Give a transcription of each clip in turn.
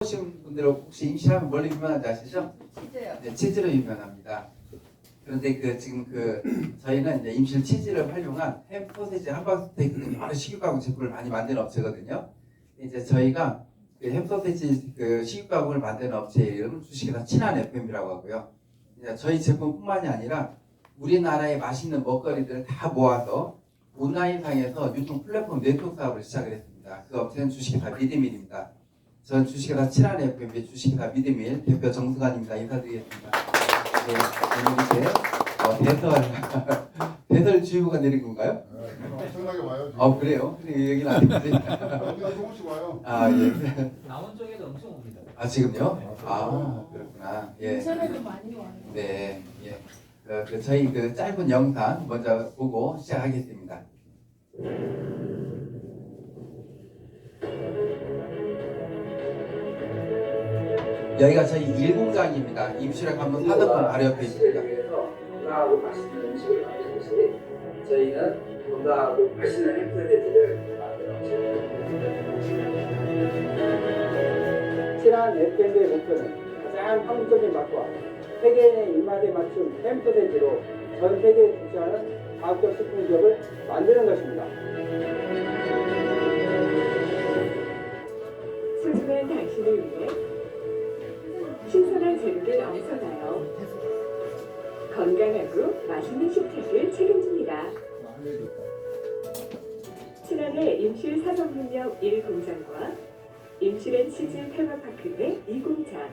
보신 분들 혹시 임시하면 뭘로 유명한지 아시죠? 치즈요. 네, 치즈로 유명합니다. 그런데 지금 저희는 이제 임실 치즈를 활용한 햄, 소세지, 함박 스테이크 등 여러 식육가공 제품을 많이 만드는 업체거든요. 이제 저희가 햄, 소세지 식육가공을 만드는 업체의 이름은 주식회사 친한 FM이라고 하고요. 이제 저희 제품뿐만이 아니라 우리나라의 맛있는 먹거리들을 다 모아서 온라인상에서 유통 플랫폼 네트워크 사업을 시작을 했습니다. 그 업체는 주식회사 미드밀입니다. 저는 주식회사 친한 FM의 주식회사 미드밀 대표 정승환입니다. 인사드리겠습니다. 네, 오늘 이렇게 대설 주의보가 내린 건가요? 엄청나게 와요. 그래요? 여기는 아니지. 여기가 조금씩 와요. 예. 남원 쪽에도 엄청 옵니다. 지금요? 그렇구나. 예. 인천에도 많이 와요. 네, 예. 저희 짧은 영상 먼저 보고 시작하겠습니다. 여기가 저희 일공장입니다. 임실에 가면 사덕동 바로 옆에 있습니다. 위해서 건강하고 맛있는 음식을 만드는 곳이 저희는 건강하고 맛있는 햄스테이크를 만들어 친한 FM의 목표는 가장 한국적인 맛과 세계인의 입맛에 맞춘 햄소세지로 전 세계에 진출하는 과학적 식품 기업을 만드는 것입니다. 소중한 당신을 위해 신선한 재료를 엄선하여 건강하고 맛있는 식탁을 책임집니다. 친환의 임실 사성능력 1공장과 임실앤 치즈 테마파크 내 2공장,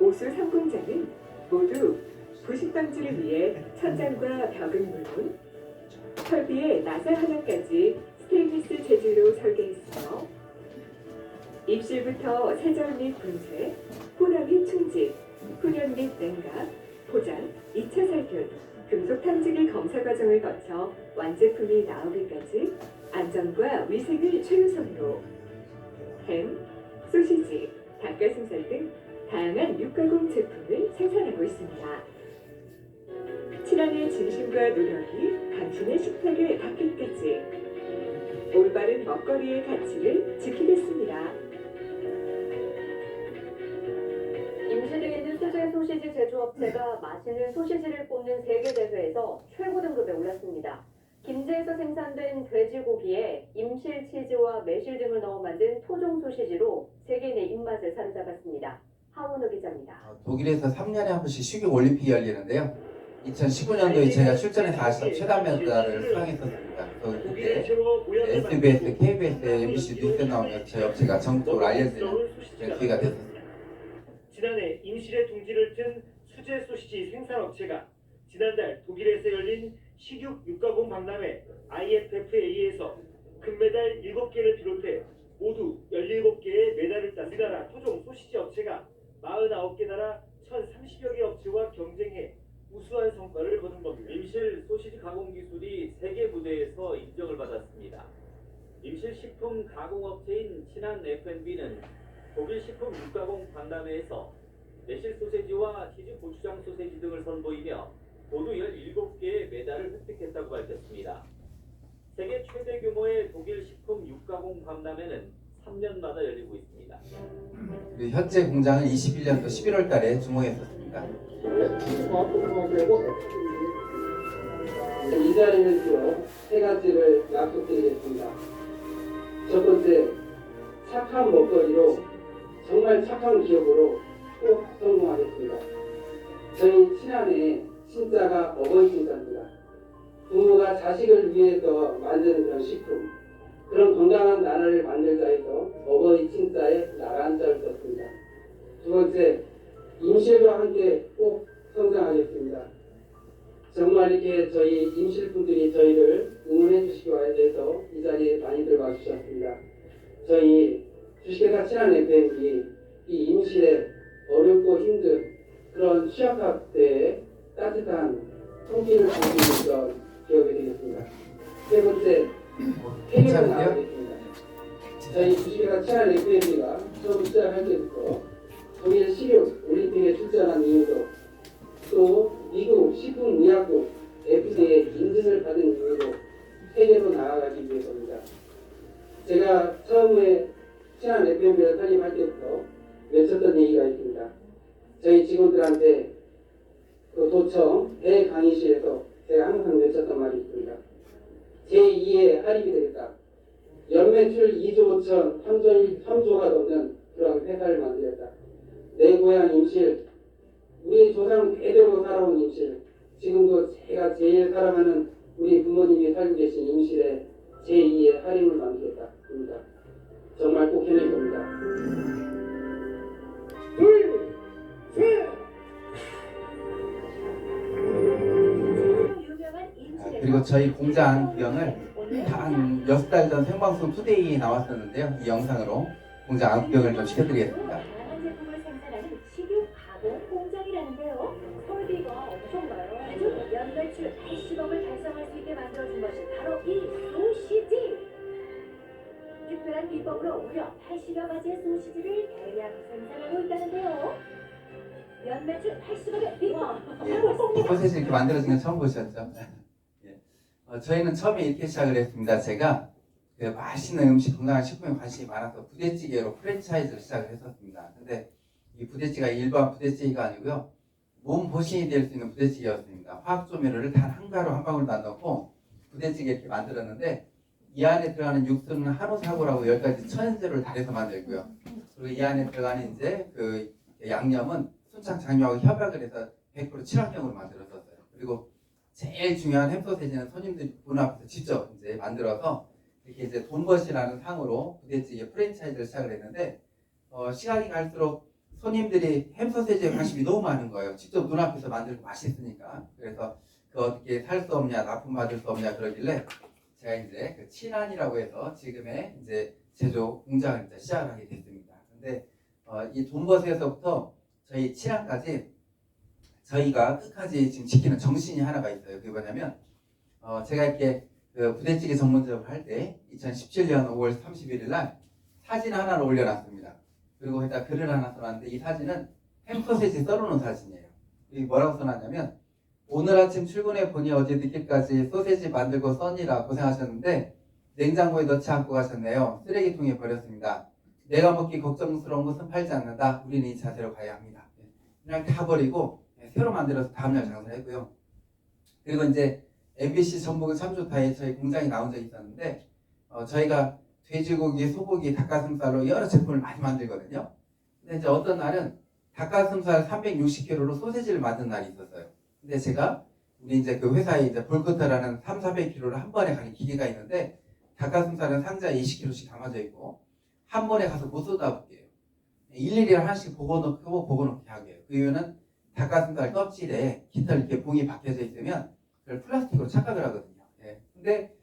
오수 3공장은 모두 부식 방지를 위해 천장과 벽은 물론 설비의 나사 하나까지 스테인리스 재질로 설계했으며 입실부터 세절 및 분쇄, 호라 및 충직, 훈연 및 냉각, 포장, 2차 살균, 금속 탐지기 검사 과정을 거쳐 완제품이 나오기까지 안전과 위생을 최우선으로 햄, 소시지, 닭가슴살 등 다양한 육가공 제품을 생산하고 있습니다. 친환의 진심과 노력이 당신의 식탁에 닿기까지 올바른 먹거리의 가치를 지키겠습니다. 임실에 있는 수제 소시지 제조업체가 맛있는 소시지를 뽑는 세계대회에서 최고 등급에 올랐습니다. 김제에서 생산된 돼지고기에 임실 치즈와 매실 등을 넣어 만든 토종 소시지로 세계인의 입맛을 사로잡았습니다. 하원우 기자입니다. 독일에서 3년에 한 번씩 식육 올림픽이 열리는데요. 2019년도에 제가 출전해서 아시아 최다 메달을 수상했었습니다. 그때 SBS, KBS, MBC 뉴스에 나오면 저희 업체가 전국적으로 알려지는 기회가 됐습니다. 지난해 임실의 둥지를 튼 수제 소시지 생산업체가 지난달 독일에서 열린 식육 육가공 박람회 IFFA에서 금메달 7개를 비롯해 모두 17개의 메달을 딴 우리나라 토종 소시지 업체가 49개 나라 1,030여 개 업체와 경쟁해 우수한 성과를 거둔 겁니다. 임실 소시지 가공 기술이 세계 무대에서 인정을 받았습니다. 임실 식품 가공업체인 친한 F&B는 독일 식품 육가공 박람회에서 매실 소세지와 치즈 고추장 소세지 등을 선보이며 모두 17개의 메달을 획득했다고 밝혔습니다. 세계 최대 규모의 독일 식품 육가공 박람회는 3년마다 열리고 있습니다. 현재 공장은 21년도 11월 달에 주목했었습니다. 이 자리를 빌어 세 가지를 약속드리겠습니다. 첫 번째, 착한 먹거리로 정말 착한 기업으로 꼭 성공하겠습니다. 저희 친한의 신자가 어버이 신자입니다. 부모가 자식을 위해서 만드는 그런 식품, 그런 건강한 나라를 만들자 해서 어버이 친자에 나라 한자를 썼습니다. 두 번째, 임실과 함께 꼭 성장하겠습니다. 정말 이렇게 저희 임실분들이 저희를 응원해 주시기 위해서 이 자리에 많이들 와주셨습니다. 저희 주식회사 친한 FM이 이 임실에 어렵고 힘든 그런 취약학 때에 따뜻한 손길을 주는 그런 기업이 되겠습니다. 세 번째, 폐기를 나가겠습니다. 저희 주식회사 친한 FM이가 처음 시작할 때부터 독일 식육 올림픽에 출전한 이유도 또 미국 식품의약국 FDA의 인증을 받은 이유로 세계로 나아가기 위해서입니다. 제가 처음에 친한 FM을 설립할 때부터 외쳤던 얘기가 있습니다. 저희 직원들한테 그 도청 대강의실에서 제가 항상 외쳤던 말이 있습니다. 제2의 할입이 되겠다. 연매출 2조 5천 3조가 넘는 그런 회사를 만들겠다. 내 고향 임실, 우리 조상 대대로 살아온 임실, 지금도 제가 제일 사랑하는 우리 부모님이 살고 계신 임실에 제2의 할인을 만들겠다. 입니다. 정말 꼭 해낼 겁니다. 그리고 저희 공장 구경을 한 6달 전 생방송 투데이에 나왔었는데요. 이 영상으로 공장 안구경을 좀 시켜드리겠습니다. 다양한 제품을 생산하는 식육 가공 공장이라는데요. 설비가 엄청나요. 즉 연매출 80억을 달성할 수 있게 만들어준 것이 바로 이 소시지. 특별한 비법으로 무려 80여 가지의 소시지를 대량 생산하고 있다는데요. 연매출 80억의 비법. 소세지 이렇게 만들어진 건 처음 보셨죠? 예. 저희는 처음에 이렇게 시작을 했습니다. 제가 그 맛있는 음식, 건강한 식품에 관심이 많아서 부대찌개로 프랜차이즈를 시작을 했었습니다. 근데 이 부대찌개가 일반 부대찌개가 아니고요. 몸 보신이 될 수 있는 부대찌개였습니다. 화학 조미료를 단 한 가루 한 방울도 안 넣고 부대찌개 이렇게 만들었는데 이 안에 들어가는 육수는 한우사고라고 10가지 천연재료를 달여서 만들고요. 그리고 이 안에 들어가는 이제 그 양념은 순창 장류하고 협약을 해서 100% 친환경으로 만들었었어요. 그리고 제일 중요한 햄소세지는 손님들 문 앞에서 직접 이제 만들어서 이렇게 이제 돈벗이라는 상으로 부대찌개 프랜차이즈를 시작을 했는데 시간이 갈수록 손님들이 햄소세지에 관심이 너무 많은 거예요. 직접 눈앞에서 만들고 맛있으니까. 그래서 그 어떻게 살 수 없냐, 납품 받을 수 없냐 그러길래 제가 이제 그 친환이라고 해서 지금의 이제 제조 공장을 이제 시작을 하게 됐습니다. 근데 이 돈벗에서부터 저희 친환까지 저희가 끝까지 지금 지키는 정신이 하나가 있어요. 그게 뭐냐면 제가 이렇게 그 부대찌개 전문 작업을 할 때 2017년 5월 31일 날 사진 하나를 올려놨습니다. 그리고 일단 글을 하나 써놨는데 이 사진은 햄소세지 썰어놓은 사진이에요. 이게 뭐라고 써놨냐면 오늘 아침 출근해 보니 어제 늦게까지 소세지 만들고 써니라 고생하셨는데 냉장고에 넣지 않고 가셨네요. 쓰레기통에 버렸습니다. 내가 먹기 걱정스러운 것은 팔지 않는다. 우리는 이 자세로 가야 합니다. 그냥 다 버리고 새로 만들어서 다음날 장사를 했고요. 그리고 이제 MBC 전북 참조타에 저희 공장이 나온 적이 있었는데 저희가 돼지고기, 소고기, 닭가슴살로 여러 제품을 많이 만들거든요. 근데 이제 어떤 날은 닭가슴살 360kg로 소세지를 만든 날이 있었어요. 근데 제가 우리 이제 그 회사에 이제 볼커터라는 300-400kg를 한 번에 가는 기계가 있는데 닭가슴살은 상자에 20kg씩 담아져 있고 한 번에 가서 못 쏟아볼게요. 일일이 하나씩 보고놓게 하게요. 그 이유는 닭가슴살 껍질에 깃털 이렇게 봉이 박혀져 있으면 그걸 플라스틱으로 착각을 하거든요. 예. 근데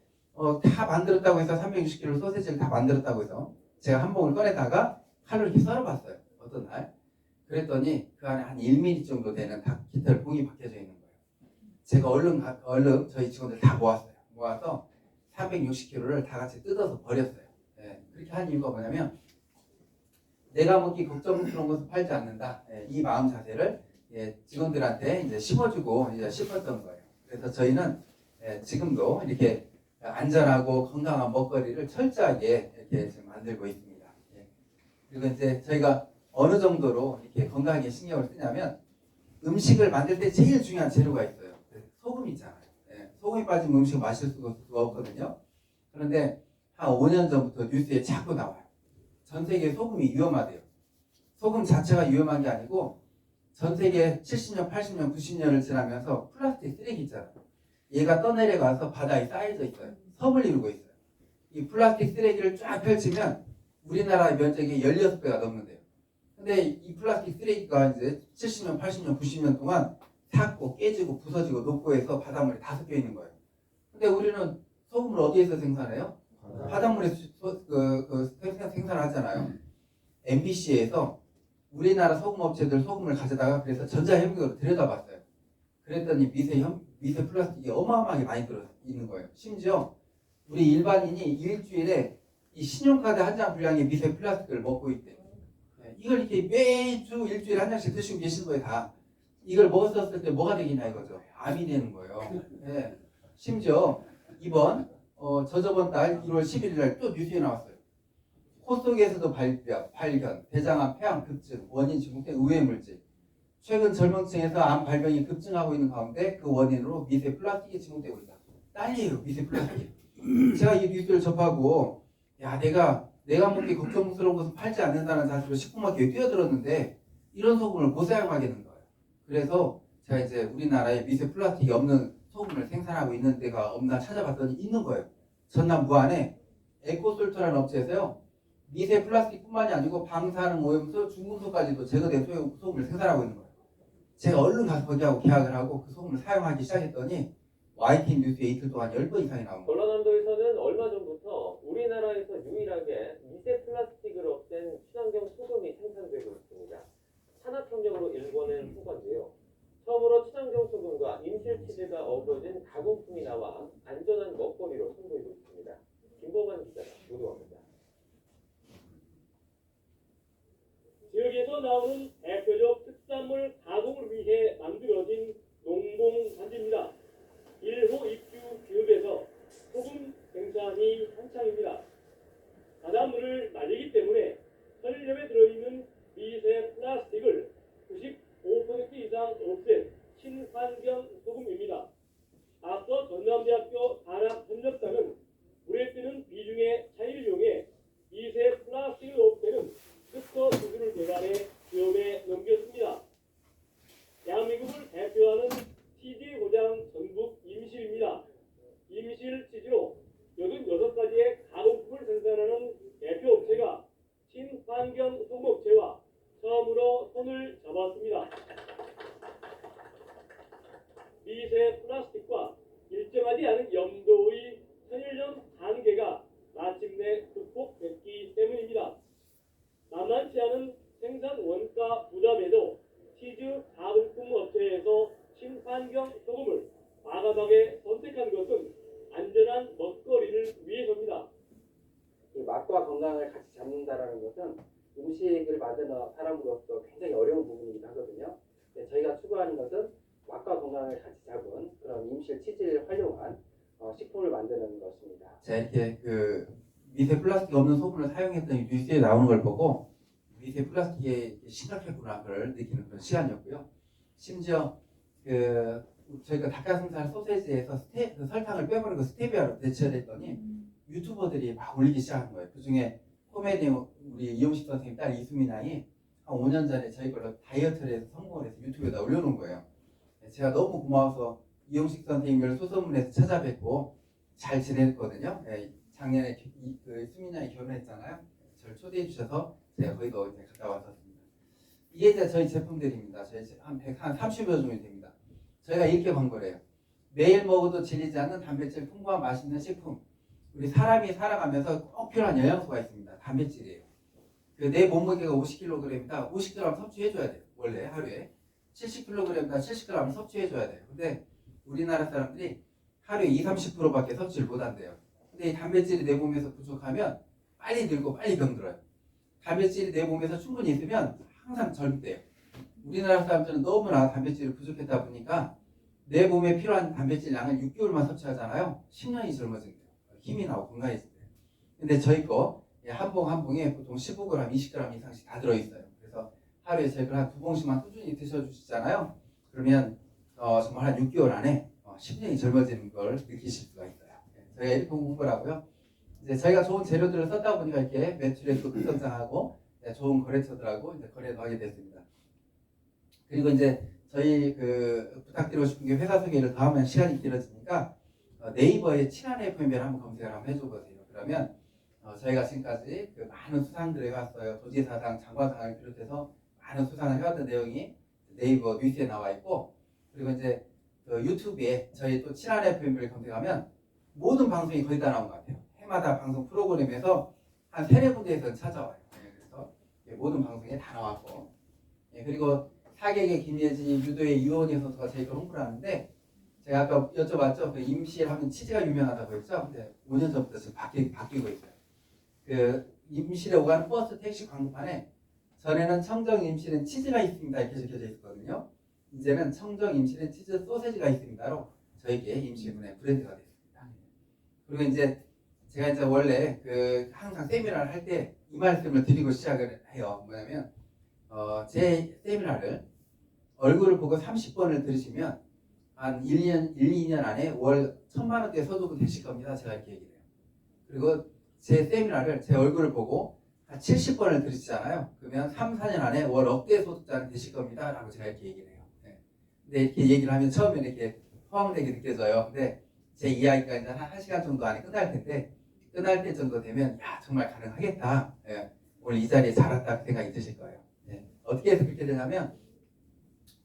다 만들었다고 해서 360kg 소세지를 다 만들었다고 해서 제가 한 봉을 꺼내다가 칼로 이렇게 썰어봤어요. 어떤 날. 그랬더니 그 안에 한 1mm 정도 되는 닭 깃털 봉이 박혀져 있는 거예요. 제가 얼른 저희 직원들 다 모았어요. 모아서 360kg를 다 같이 뜯어서 버렸어요. 예. 그렇게 한 이유가 뭐냐면 내가 먹기 걱정스러운 것은 팔지 않는다. 예. 이 마음 자세를 직원들한테 이제 심어주고 이제 싶었던 거예요. 그래서 저희는 지금도 이렇게 안전하고 건강한 먹거리를 철저하게 이렇게 지금 만들고 있습니다. 그리고 이제 저희가 어느 정도로 이렇게 건강하게 신경을 쓰냐면 음식을 만들 때 제일 중요한 재료가 있어요. 소금 있잖아요. 소금이 빠지면 음식을 마실 수가 없거든요. 그런데 한 5년 전부터 뉴스에 자꾸 나와요. 전 세계 소금이 위험하대요. 소금 자체가 위험한 게 아니고 전 세계 70년, 80년, 90년을 지나면서 플라스틱 쓰레기 있잖아요. 얘가 떠내려가서 바다에 쌓여져 있어요. 섬을 이루고 있어요. 이 플라스틱 쓰레기를 쫙 펼치면 우리나라의 면적이 16배가 넘는데요. 근데 이 플라스틱 쓰레기가 이제 70년, 80년, 90년 동안 삭고 깨지고 부서지고 녹고 해서 바닷물에 다 섞여 있는 거예요. 근데 우리는 소금을 어디에서 생산해요? 바닷물에 생산을 하잖아요. MBC에서 우리나라 소금 업체들 소금을 가져다가 그래서 전자협력으로 들여다봤어요. 그랬더니 미세 플라스틱이 어마어마하게 많이 들어 있는 거예요. 심지어 우리 일반인이 일주일에 이 신용카드 한 장 분량의 미세 플라스틱을 먹고 있대요. 이걸 이렇게 매주 일주일에 한 장씩 드시고 계신 거예요. 다. 이걸 먹었을 때 뭐가 되겠냐 이거죠. 암이 되는 거예요. 네. 심지어 저저번 달 1월 11일 날 또 뉴스에 나왔어요. 코 속에서도 발견, 대장암, 폐암 급증, 원인 중국된 의외 물질. 최근 젊은층에서 암 발병이 급증하고 있는 가운데 그 원인으로 미세 플라스틱이 증후되고 있다. 난리예요, 미세 플라스틱. 제가 이 뉴스를 접하고 야 내가 먹기 걱정스러운 것은 팔지 않는다는 사실로 식품업계에 뛰어들었는데 이런 소금을 못 사용하겠는 거예요. 그래서 제가 이제 우리나라에 미세 플라스틱이 없는 소금을 생산하고 있는 데가 없나 찾아봤더니 있는 거예요. 전남 무안에 에코솔트라는 업체에서요. 미세 플라스틱뿐만이 아니고 방사능 오염수, 중금속까지도 제거된 소금을 생산하고 있는 거예요. 제가 얼른 가서 거기하고 계약을 하고 그 소금을 사용하기 시작했더니 YTN 뉴스에 이틀 동안 10번 이상이 나온 거예요. 전라남도에서는 얼마 전부터 우리나라에서 유일하게 미세 플라스틱을 없앤 친환경 소금이 생산되고 있습니다. 산업협력으로 일궈낸 소관인데요. 처음으로 친환경 소금과 임실치즈가 어우러진 가공품이 나와 안전한 먹거리로 선보이고 있습니다. 김범환 기자가 보도합니다. 지역에서 나오는 대표적 특산물 가공을 위해 만들어진 농공단지입니다. 1호 입주 기업에서 소금 생산이 한창입니다. 바닷물을 말리기 때문에 설립에 들어있는 미세 플라스틱을 95% 이상 없앤 친환경 소금입니다. 앞서 전남대학교 산학협력단은 물에 뜨는 비중의 차이를 이용해 미세 플라스틱을 없애는 특허 기술을 개발해 기업에 넘겼습니다. 대한민국을 대표하는 치즈 고장 전북 임실입니다. 임실 치즈로 86가지의 가공품을 생산하는 대표 업체가 친환경 소금업체와 처음으로 손을 잡았습니다. 미세 플라스틱과 일정하지 않은 염도의 선율점 한계가 마침내 극복됐기 때문입니다. 만만치 않은 생산 원가 부담에도 치즈 가공품 업체에서 친환경 소금을 과감하게 선택한 것은 안전한 먹거리를 위해서입니다. 이 맛과 건강을 같이 잡는다라는 것은 음식을 만드는 사람으로서 굉장히 어려운 부분이기도 하거든요. 저희가 추구하는 것은 맛과 건강을 같이 잡은 그런 임실 치즈를 활용한 식품을 만드는 것입니다. 제가 이렇게 그 미세 플라스틱 없는 소금을 사용했더니 뉴스에 나오는 걸 보고 미세 플라스틱이 심각했구나 그걸 느끼는 그런 시간이었고요. 심지어 그 저희가 닭가슴살 소세지에서 그 설탕을 빼버리고 스테비아로 대체를 했더니 유튜버들이 막 올리기 시작한 거예요. 그중에 코미디 우리 이용식 선생님 딸 이수민 양이 한 5년 전에 저희 걸로 다이어트를 해서 성공을 해서 유튜브에다 올려놓은 거예요. 제가 너무 고마워서 이용식 선생님을 소소문에서 찾아뵙고 잘 지냈거든요. 작년에 그 수민 양이 결혼했잖아요. 저를 초대해 주셔서 제가 거기도 이제 갔다 왔었습니다. 이게 이제 저희 제품들입니다. 저희 한 30여 종이 됩니다. 저희가 이렇게 광고를 해요. 매일 먹어도 질리지 않는 단백질 풍부한 맛있는 식품. 우리 사람이 살아가면서 꼭 필요한 영양소가 있습니다. 단백질이에요. 그 내 몸무게가 50kg이다. 50g 섭취해줘야 돼요. 원래 하루에 70kg이다. 70g 섭취해줘야 돼요. 근데 우리나라 사람들이 하루에 20-30%밖에 섭취를 못한대요. 근데 이 단백질이 내 몸에서 부족하면 빨리 늙고 빨리 병들어요. 단백질이 내 몸에서 충분히 있으면 항상 젊대요. 우리나라 사람들은 너무나 단백질이 부족했다 보니까 내 몸에 필요한 단백질 양을 6개월만 섭취하잖아요. 10년이 젊어진대요. 힘이 나고 건강해진대요. 근데 저희 거 한 봉 한 봉에 보통 15g, 20g 이상씩 다 들어있어요. 그래서 하루에 저희가 한 2봉씩만 꾸준히 드셔주시잖아요. 그러면 정말 한 6개월 안에 10년이 젊어지는 걸 느끼실 수가 있어요. 저희가 이렇게 공부를 하고요. 이제 저희가 좋은 재료들을 썼다 보니까 이렇게 매출에 또 급성장하고 좋은 거래처들하고 이제 거래도 하게 됐습니다. 그리고 이제 저희 그 부탁드리고 싶은 게 회사 소개를 더 하면 시간이 길어지니까 네이버에 친한 FM을 한번 검색을 한번 해줘보세요. 그러면 저희가 지금까지 그 많은 수상들을 해왔어요. 도지사상, 장관상을 비롯해서 많은 수상을 해왔던 내용이 네이버 뉴스에 나와 있고, 그리고 이제 그 유튜브에 저희 또 친한 FM을 검색하면 모든 방송이 거의 다 나온 것 같아요. 해마다 방송 프로그램에서 한 3-4군데에서 찾아와요. 그래서 모든 방송에 다 나왔고, 그리고 사객의 김예지, 유도의 이원희 선수가 저희 걸 홍보를 하는데, 제가 아까 여쭤봤죠. 그 임실 하면 치즈가 유명하다고 했죠. 근데 5년 전부터 지금 바뀌고 있어요. 그 임실에 오가는 버스 택시 광고판에 전에는 청정 임실엔 치즈가 있습니다 이렇게 적혀져 있었거든요. 이제는 청정 임실엔 치즈 소세지가 있습니다로 저희게 임실문의 브랜드가 됐습니다. 그리고 이제 제가 이제 원래 그 항상 세미나를 할 때 이 말씀을 드리고 시작을 해요. 뭐냐면 제 세미나를 얼굴을 보고 30번을 들으시면 한 1년, 2년 안에 월 1,000만 원대 소득은 되실 겁니다. 제가 이렇게 얘기를 해요. 그리고 제 세미나를 제 얼굴을 보고 한 70번을 들으시잖아요. 그러면 3, 4년 안에 월 억대 소득자는 되실 겁니다. 라고 제가 이렇게 얘기를 해요. 네. 근데 이렇게 얘기를 하면 처음에는 이렇게 허황되게 느껴져요. 근데 제 이야기가 이제 한 1시간 정도 안에 끝날 텐데 끝날 때 정도 되면 야 정말 가능하겠다. 예. 오늘 이 자리에 잘 왔다 생각이 드실 거예요. 예. 어떻게 해서 그렇게 되냐면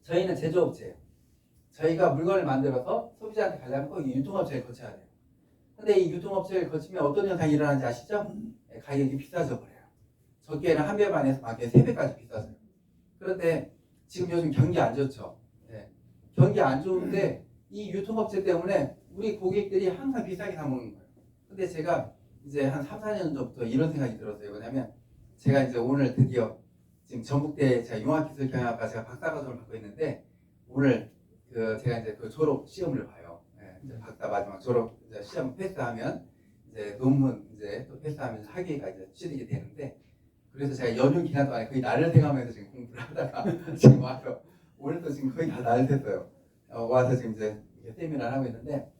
저희는 제조업체예요. 저희가 물건을 만들어서 소비자한테 가려면 꼭 유통업체를 거쳐야 돼요. 근데 이 유통업체를 거치면 어떤 현상이 일어나는지 아시죠? 예, 가격이 비싸져 버려요. 적게는 한 배 반에서 많게 3배까지 비싸져요. 그런데 지금 요즘 경기 안 좋죠. 예. 경기 안 좋은데 이 유통업체 때문에 우리 고객들이 항상 비싸게 사 먹는 거예요. 근데 제가 이제 한 3, 4년 전부터 이런 생각이 들었어요. 뭐냐면 제가 이제 오늘 드디어 지금 전북대 제가 융합기술경영학과 제가 박사과정을 받고 있는데 오늘 제가 이제 그 졸업 시험을 봐요. 예, 이제 박사 마지막 졸업 이제 시험 패스하면 이제 논문 이제 또 패스하면 학위가 이제 취득이 되는데 그래서 제가 연휴 기간 동안에 거의 날을 새가면서 지금 공부를 하다가 지금 와서 오늘도 지금 거의 다 날 샜어요. 와서 지금 이제 세미나를 하고 있는데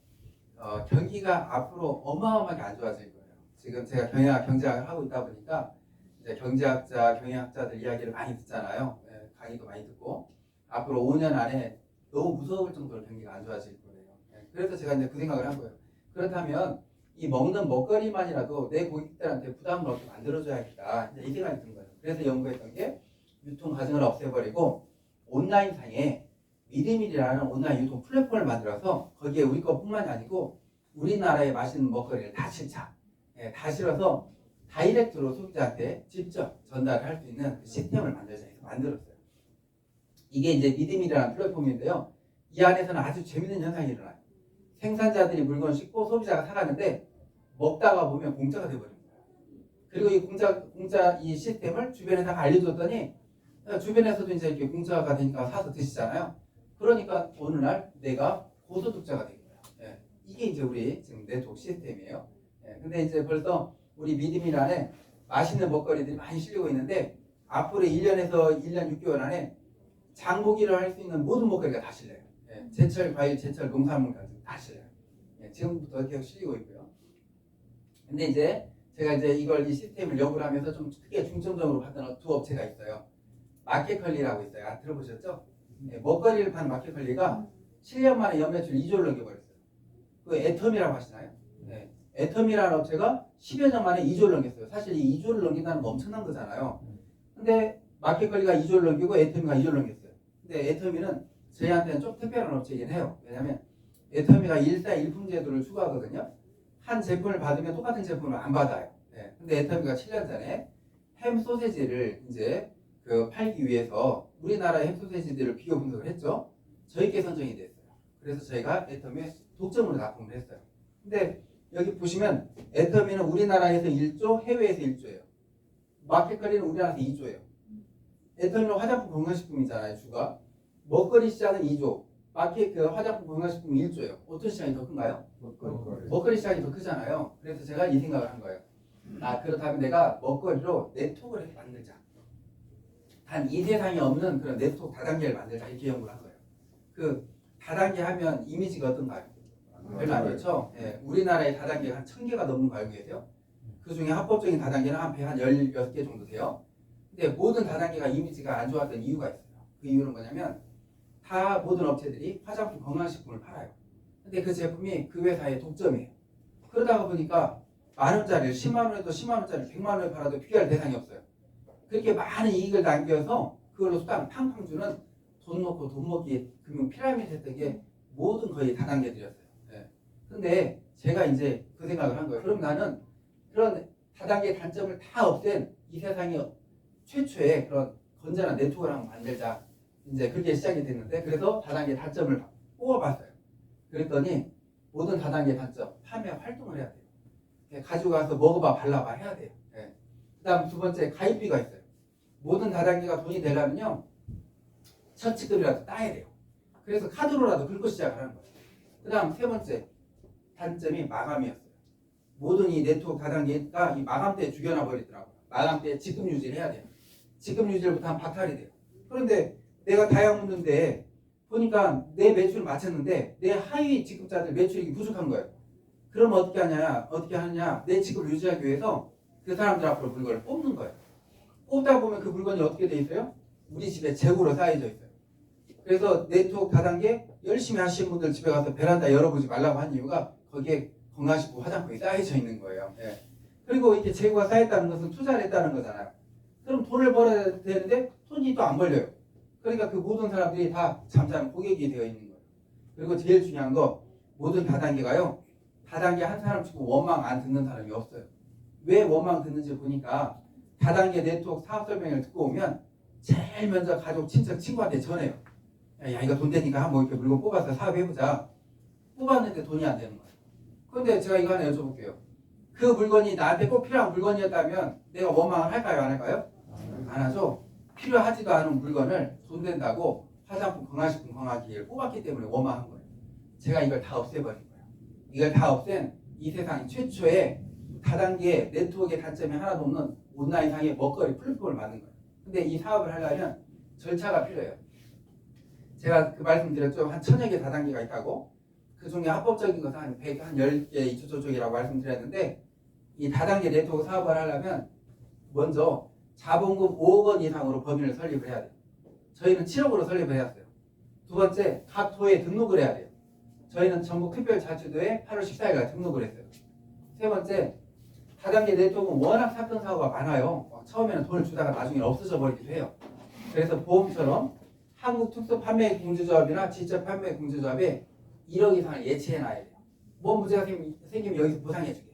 경기가 앞으로 어마어마하게 안 좋아질 거예요. 지금 제가 경제학을 하고 있다 보니까 이제 경제학자, 경영학자들 이야기를 많이 듣잖아요. 예, 강의도 많이 듣고 앞으로 5년 안에 너무 무서울 정도로 경기가 안 좋아질 거예요. 예, 그래서 제가 이제 그 생각을 한 거예요. 그렇다면 이 먹는 먹거리만이라도 내 고객들한테 부담을 없게 만들어줘야겠다. 이제 이 생각이 든 거예요. 그래서 연구했던 게 유통 과정을 없애버리고 온라인상에 미드밀이라는 온라인 유통 플랫폼을 만들어서 거기에 우리 것뿐만이 아니고 우리나라의 맛있는 먹거리를 다 실차, 예, 다 실어서 다이렉트로 소비자한테 직접 전달을 할 수 있는 그 시스템을 만들자 해서 만들었어요. 이게 이제 미드밀이라는 플랫폼인데요. 이 안에서는 아주 재밌는 현상이 일어나요. 생산자들이 물건을 싣고 소비자가 사가는데 먹다가 보면 공짜가 돼버립니다. 그리고 이 공짜 이 시스템을 주변에다가 알려줬더니 주변에서도 이제 이렇게 공짜가 되니까 사서 드시잖아요. 그러니까 어느 날 내가 고소득자가 된 거예요. 예, 이게 이제 우리 지금 네트워크 시스템이에요. 예, 근데 이제 벌써 우리 미드밀 안에 맛있는 먹거리들이 많이 실리고 있는데 앞으로 1년에서 1년 6개월 안에 장보기를 할 수 있는 모든 먹거리가 다 실려요. 예, 제철 과일, 제철 농산물까지 다 실려요. 예, 지금부터 계속 실리고 있고요. 근데 이제 제가 이제 이 시스템을 연구를 하면서 좀 크게 중점적으로 봤던 두 업체가 있어요. 마켓컬리라고 있어요. 아, 들어보셨죠? 예, 먹거리를 파는 마켓컬리가 7년 만에 연매출 2조를 넘겨버렸어요. 그 애텀이라고 하시나요? 예, 애텀이라는 업체가 10여 년 만에 2조를 넘겼어요. 사실 이 2조를 넘긴다는 거 엄청난 거잖아요. 근데 마켓컬리가 2조를 넘기고 애터미가 2조를 넘겼어요. 근데 애터미는 저희한테는 좀 특별한 업체이긴 해요. 왜냐하면 애터미가 1사1풍 제도를 추구하거든요. 한 제품을 받으면 똑같은 제품을 안 받아요. 네. 근데 애터미가 7년 전에 햄 소세지를 이제 팔기 위해서 우리나라의 햄 소세지들을 비교 분석을 했죠. 저희께 선정이 됐어요. 그래서 저희가 애터미에 독점으로 납품을 했어요. 근데 여기 보시면 애터미는 우리나라에서 1조, 해외에서 1조예요. 마켓컬리는 우리나라에서 2조예요. 애터미는 화장품 건강식품이잖아요, 주가. 먹거리 시장은 2조, 화장품 건강식품은 1조예요. 어떤 시장이 더 큰가요? 먹거리 시장이 더 크잖아요. 그래서 제가 이 생각을 한 거예요. 그렇다면 내가 먹거리로 네트워크를 만들자. 단 이 세상에 없는 그런 네트워크 다단계를 만들자. 이렇게 연구를 한 거예요. 그 다단계 하면 이미지가 어떤가요? 별로 안 좋죠? 예, 우리나라의 다단계가 한 1000개가 넘는 거 알고 계세요? 그 중에 합법적인 다단계는 한 16개 정도 돼요. 근데 모든 다단계가 이미지가 안 좋았던 이유가 있어요. 그 이유는 뭐냐면 다 모든 업체들이 화장품 건강식품을 팔아요. 근데 그 제품이 그 회사의 독점이에요. 그러다가 보니까 만원짜리를 10만원에도 10만원짜리 100만원에 팔아도 비교할 대상이 없어요. 그렇게 많은 이익을 남겨서 그걸로 수당 팡팡 주는 돈 놓고 돈 먹기 금융 피라미드 했던 게 모든 거의 다단계들이었어요. 네. 근데 제가 이제 그 생각을 한 거예요. 그럼 나는 그런 다단계 단점을 다 없앤 이 세상에 최초의 그런 건전한 네트워크를 한번 만들자. 이제 그렇게 시작이 됐는데 그래서 다단계 단점을 뽑아봤어요. 그랬더니 모든 다단계 단점 판매 활동을 해야 돼요. 가지고 가서 먹어봐 발라봐 해야 돼요. 네. 그 다음 두 번째 가입비가 있어요. 모든 다단계가 돈이 되려면요 첫 직급이라도 따야 돼요. 그래서 카드로라도 긁고 시작을 하는 거예요. 그 다음 세 번째 단점이 마감이었어요. 모든 이 네트워크 다단계가 이 마감대에 죽여놔 버리더라고요. 마감대에 지급 유지를 해야 돼요. 지급 유지를 못하면 박탈이 돼요. 그런데 내가 다이아몬드인데 보니까 내 매출을 맞췄는데 내 하위 지급자들 매출이 부족한 거예요. 그럼 어떻게 하느냐? 내 지급을 유지하기 위해서 그 사람들 앞으로 물건을 뽑는 거예요. 뽑다 보면 그 물건이 어떻게 돼 있어요? 우리 집에 재고로 쌓여져 있어요. 그래서 네트워크 다단계 열심히 하시는 분들 집에 가서 베란다 열어보지 말라고 한 이유가 거기에 건강식품 화장품이 쌓여져 있는 거예요. 예. 그리고 이렇게 재고가 쌓였다는 것은 투자를 했다는 거잖아요. 그럼 돈을 벌어야 되는데 돈이 또 안 벌려요. 그러니까 그 모든 사람들이 다 잠자는 고객이 되어 있는 거예요. 그리고 제일 중요한 거 모든 다단계가요. 다단계 한 사람 치고 원망 안 듣는 사람이 없어요. 왜 원망 듣는지 보니까 다단계 네트워크 사업 설명을 듣고 오면 제일 먼저 가족, 친척, 친구한테 전해요. 야 이거 돈 되니까 한번 이렇게 물건 뽑아서 사업해보자. 뽑았는데 돈이 안 되는 거예요. 그런데 제가 이거 하나 여쭤볼게요. 그 물건이 나한테 꼭 필요한 물건이었다면 내가 원망을 할까요? 안 할까요? 안 하죠. 필요하지도 않은 물건을 돈 된다고 화장품, 건강식품, 건강기기를 뽑았기 때문에 원망한 거예요. 제가 이걸 다 없애버린 거예요. 이걸 다 없앤 이 세상 최초의 다단계 네트워크의 단점이 하나도 없는 온라인상의 먹거리 플랫폼을 만든 거예요. 근데 이 사업을 하려면 절차가 필요해요. 제가 그 말씀드렸죠. 한 1000여 개 다단계가 있다고. 그 중에 합법적인 것은 한 10개 이쪽저쪽이라고 말씀드렸는데 이 다단계 네트워크 사업을 하려면 먼저 자본금 5억 원 이상으로 법인을 설립을 해야 돼요. 저희는 7억으로 설립을 해왔어요. 두 번째, 각 도에 등록을 해야 돼요. 저희는 전국특별자치도에 8월 14일날 등록을 했어요. 세 번째, 다단계 네트워크는 워낙 사건 사고가 많아요. 처음에는 돈을 주다가 나중에 없어져 버리기도 해요. 그래서 보험처럼 한국특수판매공제조합이나 지적판매공제조합에 1억 이상을 예치해놔야 돼요. 뭐 문제가 생기면 여기서 보상해주게.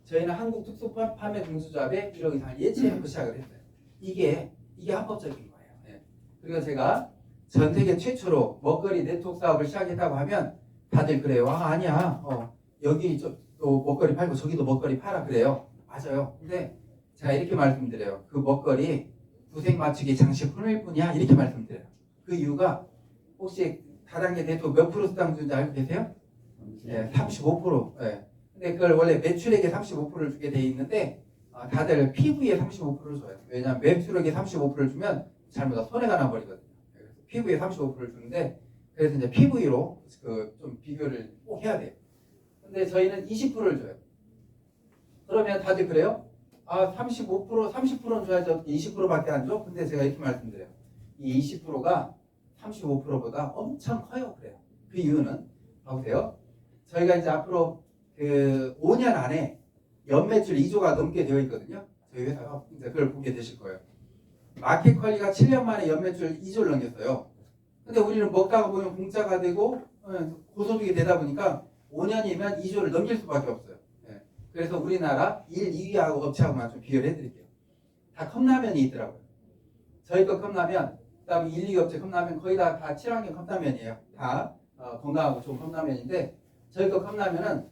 저희는 한국특수판매공제조합에 1억 이상을 예치해놓고 시작을 했어요. 이게 합법적인 거예요. 네. 그리고 제가 전 세계 최초로 먹거리 네트워크 사업을 시작했다고 하면 다들 그래요. 아니야. 여기 또 먹거리 팔고 저기도 먹거리 팔아 그래요. 맞아요. 근데 제가 이렇게 말씀드려요. 그 먹거리 구색 맞추기 장식품일 뿐이야. 이렇게 말씀드려요. 그 이유가 혹시 다단계 네트워크 몇 프로 수당 주는지 알고 계세요? 네, 35%. 네. 근데 그걸 원래 매출액의 35%를 주게 돼 있는데 다들 PV에 35%를 줘요. 왜냐하면 매출액의 35%를 주면 잘못 손해가 나버리거든요. 그래서 PV에 35%를 주는데 그래서 이제 PV로 좀 비교를 꼭 해야 돼요. 근데 저희는 20%를 줘요. 그러면 다들 그래요? 35%, 30%는 줘야죠. 20%밖에 안 줘? 근데 제가 이렇게 말씀드려요. 이 20%가 35%보다 엄청 커요. 그래요. 그 이유는 봐보세요. 저희가 이제 앞으로 그 5년 안에 연매출 2조가 넘게 되어 있거든요. 저희 회사가 이제 그걸 보게 되실 거예요. 마켓컬리가 7년 만에 연매출 2조를 넘겼어요. 근데 우리는 먹다가 보면 공짜가 되고 고소득이 되다 보니까 5년이면 2조를 넘길 수밖에 없어요. 네. 그래서 우리나라 1, 2위하고 업체하고만 좀 비교를 해드릴게요. 다 컵라면이 있더라고요. 저희 거 컵라면, 그 다음에 1, 2위 업체 컵라면 거의 다 친환경 컵라면이에요. 다 건강하고 좋은 컵라면인데 저희 거 컵라면은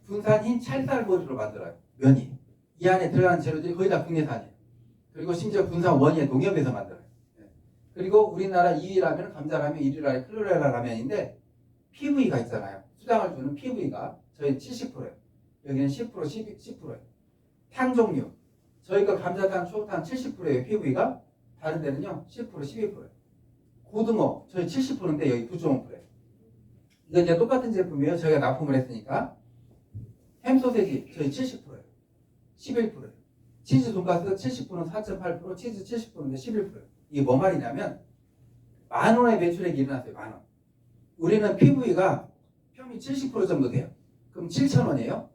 군산 흰 찰쌀보리로 만들어요. 면이. 이 안에 들어가는 재료들이 거의 다 국내산이에요. 그리고 심지어 군산 원예 농협에서 만들어요. 네. 그리고 우리나라 2위 라면은 감자라면, 1위 라면 클로레라 라면인데 PV가 있잖아요. 수당을 주는 PV가 저희 70%예요. 여기는 10%, 10%예요. 탕 종류. 저희 거 감자탕, 추어탕 70%예요. PV가. 다른 데는요 10%, 12%예요. 고등어 저희 70%인데 여기 9.5%예요. 이건 이제 똑같은 제품이에요. 저희가 납품을 했으니까. 햄소세지 저희 70%예요. 11%예요. 치즈 돈가스 70%는 4.8%, 치즈 70%인데 11%예요. 이게 뭐 말이냐면 10,000원의 매출액이 일어났어요. 10,000원. 우리는 PV가 평균 70% 정도 돼요. 그럼 7,000원이에요.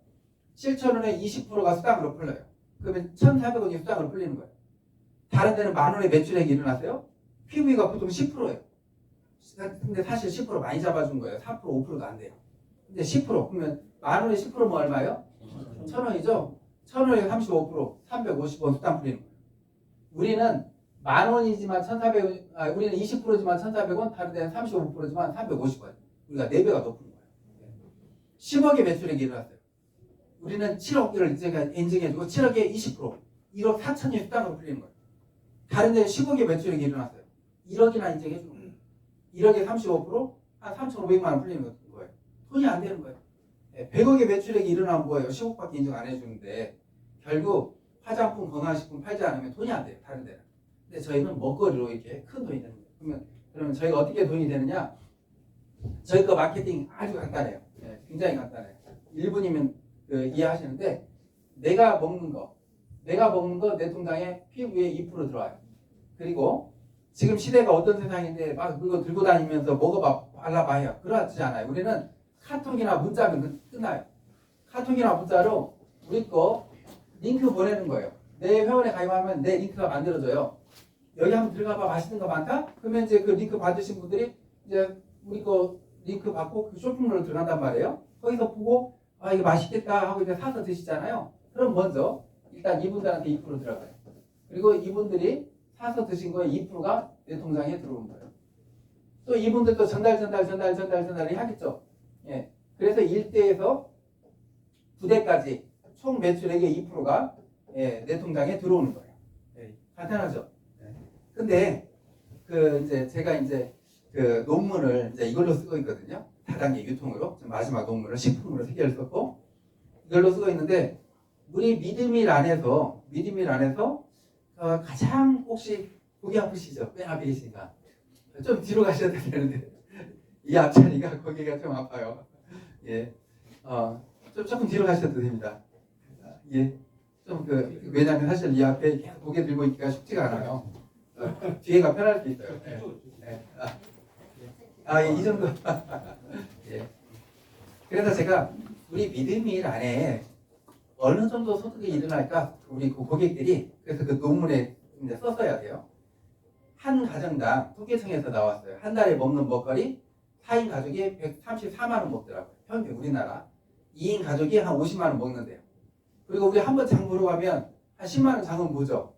7,000원에 20%가 수당으로 풀려요. 그러면 1,400원이 수당으로 풀리는 거예요. 다른 데는 10,000원의 매출액이 일어났어요. PV가 보통 10%예요. 근데 사실 10% 많이 잡아준 거예요. 4%, 5%도 안 돼요. 근데 10% 그러면 10,000원에 10%면 얼마예요? 1,000원이죠. 1,000원에 35%, 350원 수당 풀리는 거예요. 우리는 10,000원이지만 1,400원, 우리는 20%지만 1,400원, 다른 데는 35%지만 350원. 우리가 4배가 높은 거예요. 10억의 매출액이 일어났어요. 우리는 7억을 제가 인증해주고 7억에 20%, 1억 4천이 수당으로 풀리는 거예요. 다른 데는 10억의 매출액이 일어났어요. 1억이나 인증해주는 거예요. 1억에 35%, 한 3,500만 원 풀리는 거예요. 돈이 안 되는 거예요. 100억의 매출액이 일어나면 뭐예요? 10억밖에 인정 안 해주는데 결국 화장품, 건강식품 팔지 않으면 돈이 안 돼요. 다른 데는. 근데 저희는 먹거리로 이렇게 큰 돈이 되는 거예요. 그러면 저희가 어떻게 돈이 되느냐? 저희 거 마케팅 아주 간단해요. 굉장히 간단해요. 1분이면 이해하시는데 내가 먹는 거 내 통장에 피부에 2% 들어와요. 그리고 지금 시대가 어떤 세상인데 막 그거 들고 다니면서 먹어봐 발라봐 해요. 그렇지 않아요. 우리는 카톡이나 문자면 끝나요. 카톡이나 문자로 우리 거 링크 보내는 거예요. 내 회원에 가입하면 내 링크가 만들어져요. 여기 한번 들어가봐 맛있는 거 많다? 그러면 이제 그 링크 받으신 분들이 이제 우리 거 링크 받고 그 쇼핑몰로 들어간단 말이에요. 거기서 보고 아 이거 맛있겠다 하고 이제 사서 드시잖아요. 그럼 먼저 일단 이분들한테 2% 들어가요. 그리고 이분들이 사서 드신 거에 2%가 내 통장에 들어오는 거예요. 또 이분들도 전달이 하겠죠. 예. 그래서 1대에서 9대까지 총 매출액의 2%가 내 통장에 들어오는 거예요. 예. 간단하죠. 예. 근데 이제 제가 이제 그 논문을 이제 이걸로 쓰고 있거든요. 다단계 유통으로 마지막 논문을 식품으로 3개를 썼고 이걸로 쓰고 있는데 우리 믿음이란에서 가장 혹시 고개 아프시죠? 맨 앞에 계시니까 좀 뒤로 가셔야 되는데 이 앞자리가 고개가 좀 아파요. 예, 좀 조금 뒤로 가셔도 됩니다. 예, 좀 왜냐하면 사실 이 앞에 계속 고개 들고 있기가 쉽지가 않아요. 뒤에가 편할 수 있어요. 예, 이 정도. 예. 그래서 제가 우리 믿음일 안에 어느 정도 소득이 일어날까 우리 고객들이 그래서 그 논문에 이제 썼어야 돼요. 한 가정당 통계청에서 나왔어요. 한 달에 먹는 먹거리 4인 가족이 134만 원 먹더라고요. 평균 우리나라 2인 가족이 한 50만 원 먹는데요. 그리고 우리 한 번 장 보러 가면 한 10만 원 장은 보죠.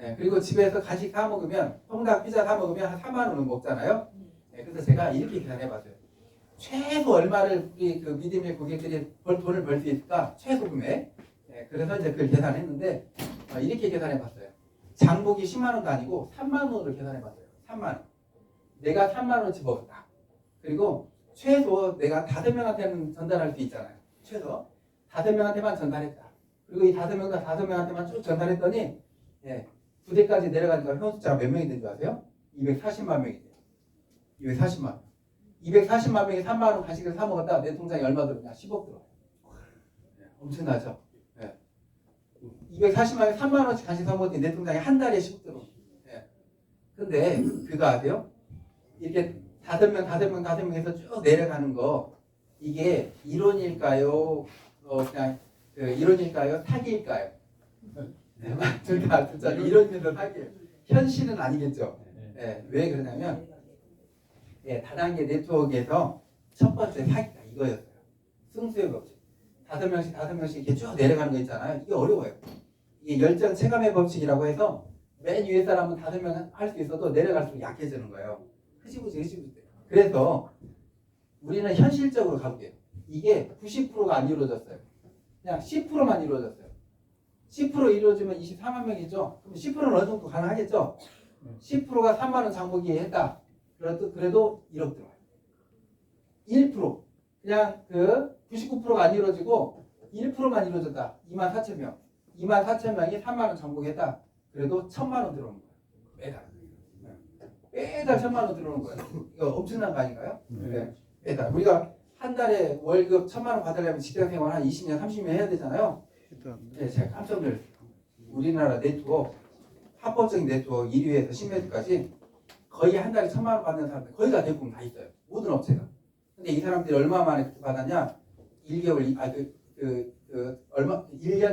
예, 그리고 집에서 간식 사 먹으면 통닭 피자 사 먹으면 한 4만 원은 먹잖아요. 예, 그래서 제가 이렇게 계산해봤어요. 최소 얼마를 우리 그 믿음의 고객들이 돈을 벌 수 있을까? 최소 금액. 예, 그래서 이제 그걸 계산했는데 이렇게 계산해봤어요. 장복이 10만 원도 아니고 3만 원으로 계산해봤어요. 3만 원. 내가 3만 원치 먹었다. 그리고 최소 내가 5명한테는 전달할 수 있잖아요. 최소 5명한테만 전달했다. 그리고 이 5명한테만 쭉 전달했더니 예, 9대까지 내려가니까 회원 숫자가 몇 명이 된 줄 아세요? 240만 명이 돼요. 240만 명. 240만 명이 3만 원 간식을 사 먹었다. 내 통장에 얼마 들어오냐? 10억 들어와요. 예, 엄청나죠? 예. 240만 명이 3만 원씩 간식 사 먹었더니 내 통장에 한 달에 10억 들어와요. 예. 근데 그거 아세요? 이렇게 5명 해서 쭉 내려가는 거 이게 이론일까요? 그냥 이론일까요? 사기일까요? 둘 다 이론이면서 사기예요. 현실은 아니겠죠. 예, 왜 그러냐면 다단계 네트워크에서 첫 번째 사기가 이거였어요. 승수의 법칙. 5명씩 이렇게 쭉 내려가는 거 있잖아요. 이게 어려워요. 이게 열정 체감의 법칙이라고 해서 맨 위에 사람은 5명 할 수 있어도 내려갈수록 약해지는 거예요. 흐지부지. 그래서 우리는 현실적으로 가볼게요. 이게 90%가 안 이루어졌어요. 그냥 10%만 이루어졌어요. 10% 이루어지면 24만 명이죠. 그럼 10%는 어느 정도 가능하겠죠? 10%가 3만 원 장보기 했다. 그래도 1억 들어와요. 1% 그냥 99%가 안 이루어지고 1%만 이루어졌다. 2만 4천 명. 2만 4천 명이 3만 원 장보겠다. 그래도 1,000만 원 들어오는 거예요. 매달 1,000만 원 들어오는 거예요. 이거 엄청난 거 아닌가요? 네. 매달. 우리가 한 달에 월급 1,000만 원 받으려면 직장생활 한 20년, 30년 해야 되잖아요. 네, 제가 깜짝 놀랐어요. 우리나라 네트워크, 합법적인 네트워크 1위에서 10위까지 거의 한 달에 1,000만 원 받는 사람들 거의 다 대부분 다 있어요. 모든 업체가. 근데 이 사람들이 얼마 만에 그렇게 받았냐? 1년,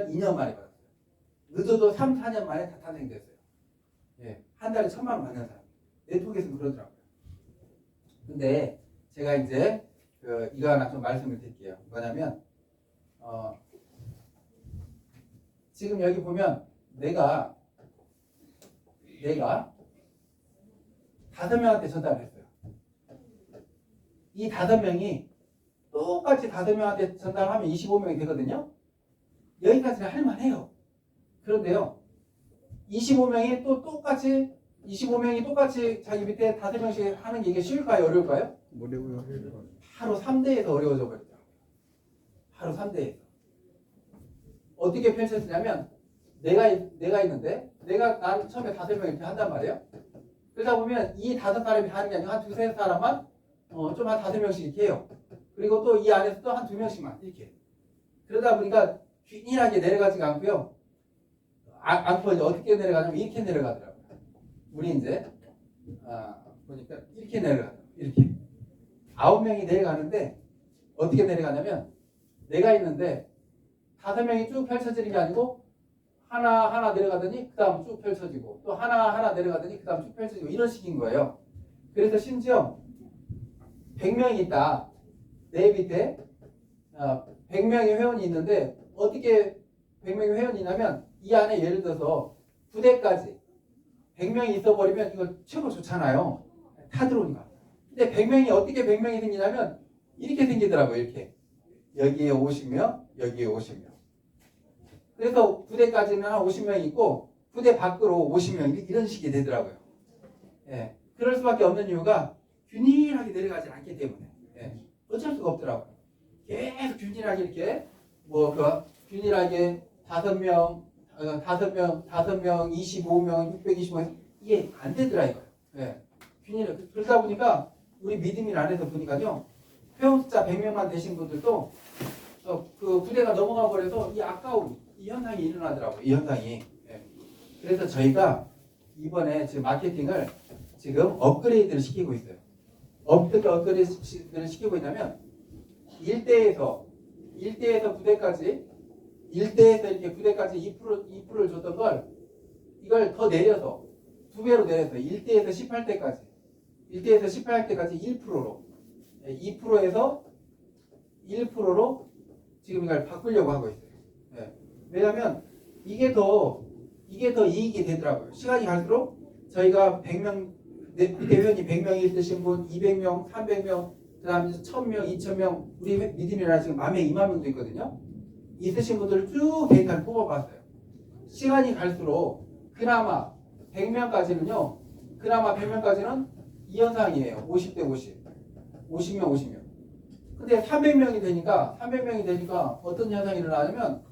2년 만에 받았어요. 늦어도 3, 4년 만에 다 탄생됐어요. 예, 한 달에 1,000만 원 받는 사람. 네트워크에서는 그러더라고요. 근데 제가 이제 이거 하나 좀 말씀을 드릴게요. 뭐냐면 지금 여기 보면 내가 5명한테 전달을 했어요. 이 5명이 똑같이 5명한테 전달하면 25명이 되거든요. 여기까지는 할만해요. 그런데요, 25명이 똑같이 자기 밑에 5명씩 하는 게 이게 쉬울까요? 어려울까요? 어려워요. 바로 3대에서 어려워져 버리더라고요. 바로 3대에서. 어떻게 펼쳐지냐면 내가 있는데 나는 처음에 5명 이렇게 한단 말이에요. 그러다 보면 이 5사람이 하는 게 아니고 한 2-3사람만 좀 한 5명씩 이렇게 해요. 그리고 또 이 안에서 또 한 2명씩만 이렇게. 그러다 보니까 균일하게 내려가지가 않고요. 않고 이제 어떻게 내려가냐면 이렇게 내려가더라고요. 우리 이제 보니까 이렇게 내려가요. 이렇게 9명이 내려가는데 어떻게 내려가냐면 내가 있는데 5명이 쭉 펼쳐지는 게 아니고 하나 내려가더니 그 다음 쭉 펼쳐지고 또 하나 내려가더니 그 다음 쭉 펼쳐지고 이런 식인 거예요. 그래서 심지어 100명이 있다. 내 밑에 100명의 회원이 있는데 어떻게 100명의 회원이 있냐면 이 안에 예를 들어서 부대까지 100명이 있어버리면 이거 최고 좋잖아요. 다 들어오니까. 근데 100명이 어떻게 100명이 생기냐면 이렇게 생기더라고요. 이렇게. 여기에 50명, 여기에 50명. 그래서 부대까지는 한 50명이 있고 부대 밖으로 50명 이런 식이 되더라고요. 예. 그럴 수밖에 없는 이유가 균일하게 내려가지 않기 때문에. 예. 어쩔 수가 없더라고요. 계속 균일하게 이렇게 균일하게 5명, 25명, 625명 이게 안 되더라 이거예요. 예. 균일하게. 그러다 보니까 우리 믿음인 안에서 보니까요. 회원 숫자 100명만 되신 분들도 그 부대가 넘어가 버려서 이 아까운 이 현상이 일어나더라고요. 이 현상이. 예. 그래서 저희가 이번에 지금 마케팅을 지금 업그레이드를 시키고 있어요. 어떻게 업그레이드를 시키고 있냐면 1대에서 부대까지 1대에서 이렇게 부대까지 2%를 줬던 걸 이걸 더 내려서 2배로 내려서 1대에서 18대까지 1%로 2%에서 1%로 지금 이걸 바꾸려고 하고 있어요. 네. 왜냐하면 이게 더 이익이 되더라고요. 시간이 갈수록 저희가 100명 밑에 회원이 100명이 있으신 분, 200명, 300명, 그다음에 1000명, 2000명, 우리 믿음이라 지금 10,000명, 20,000명도 있거든요. 있으신 분들을 쭉 데이터를 뽑아봤어요. 시간이 갈수록 그나마 100명까지는요. 이 현상이에요. 50대 50. 50명. 근데 300명이 되니까 어떤 현상이 일어나냐면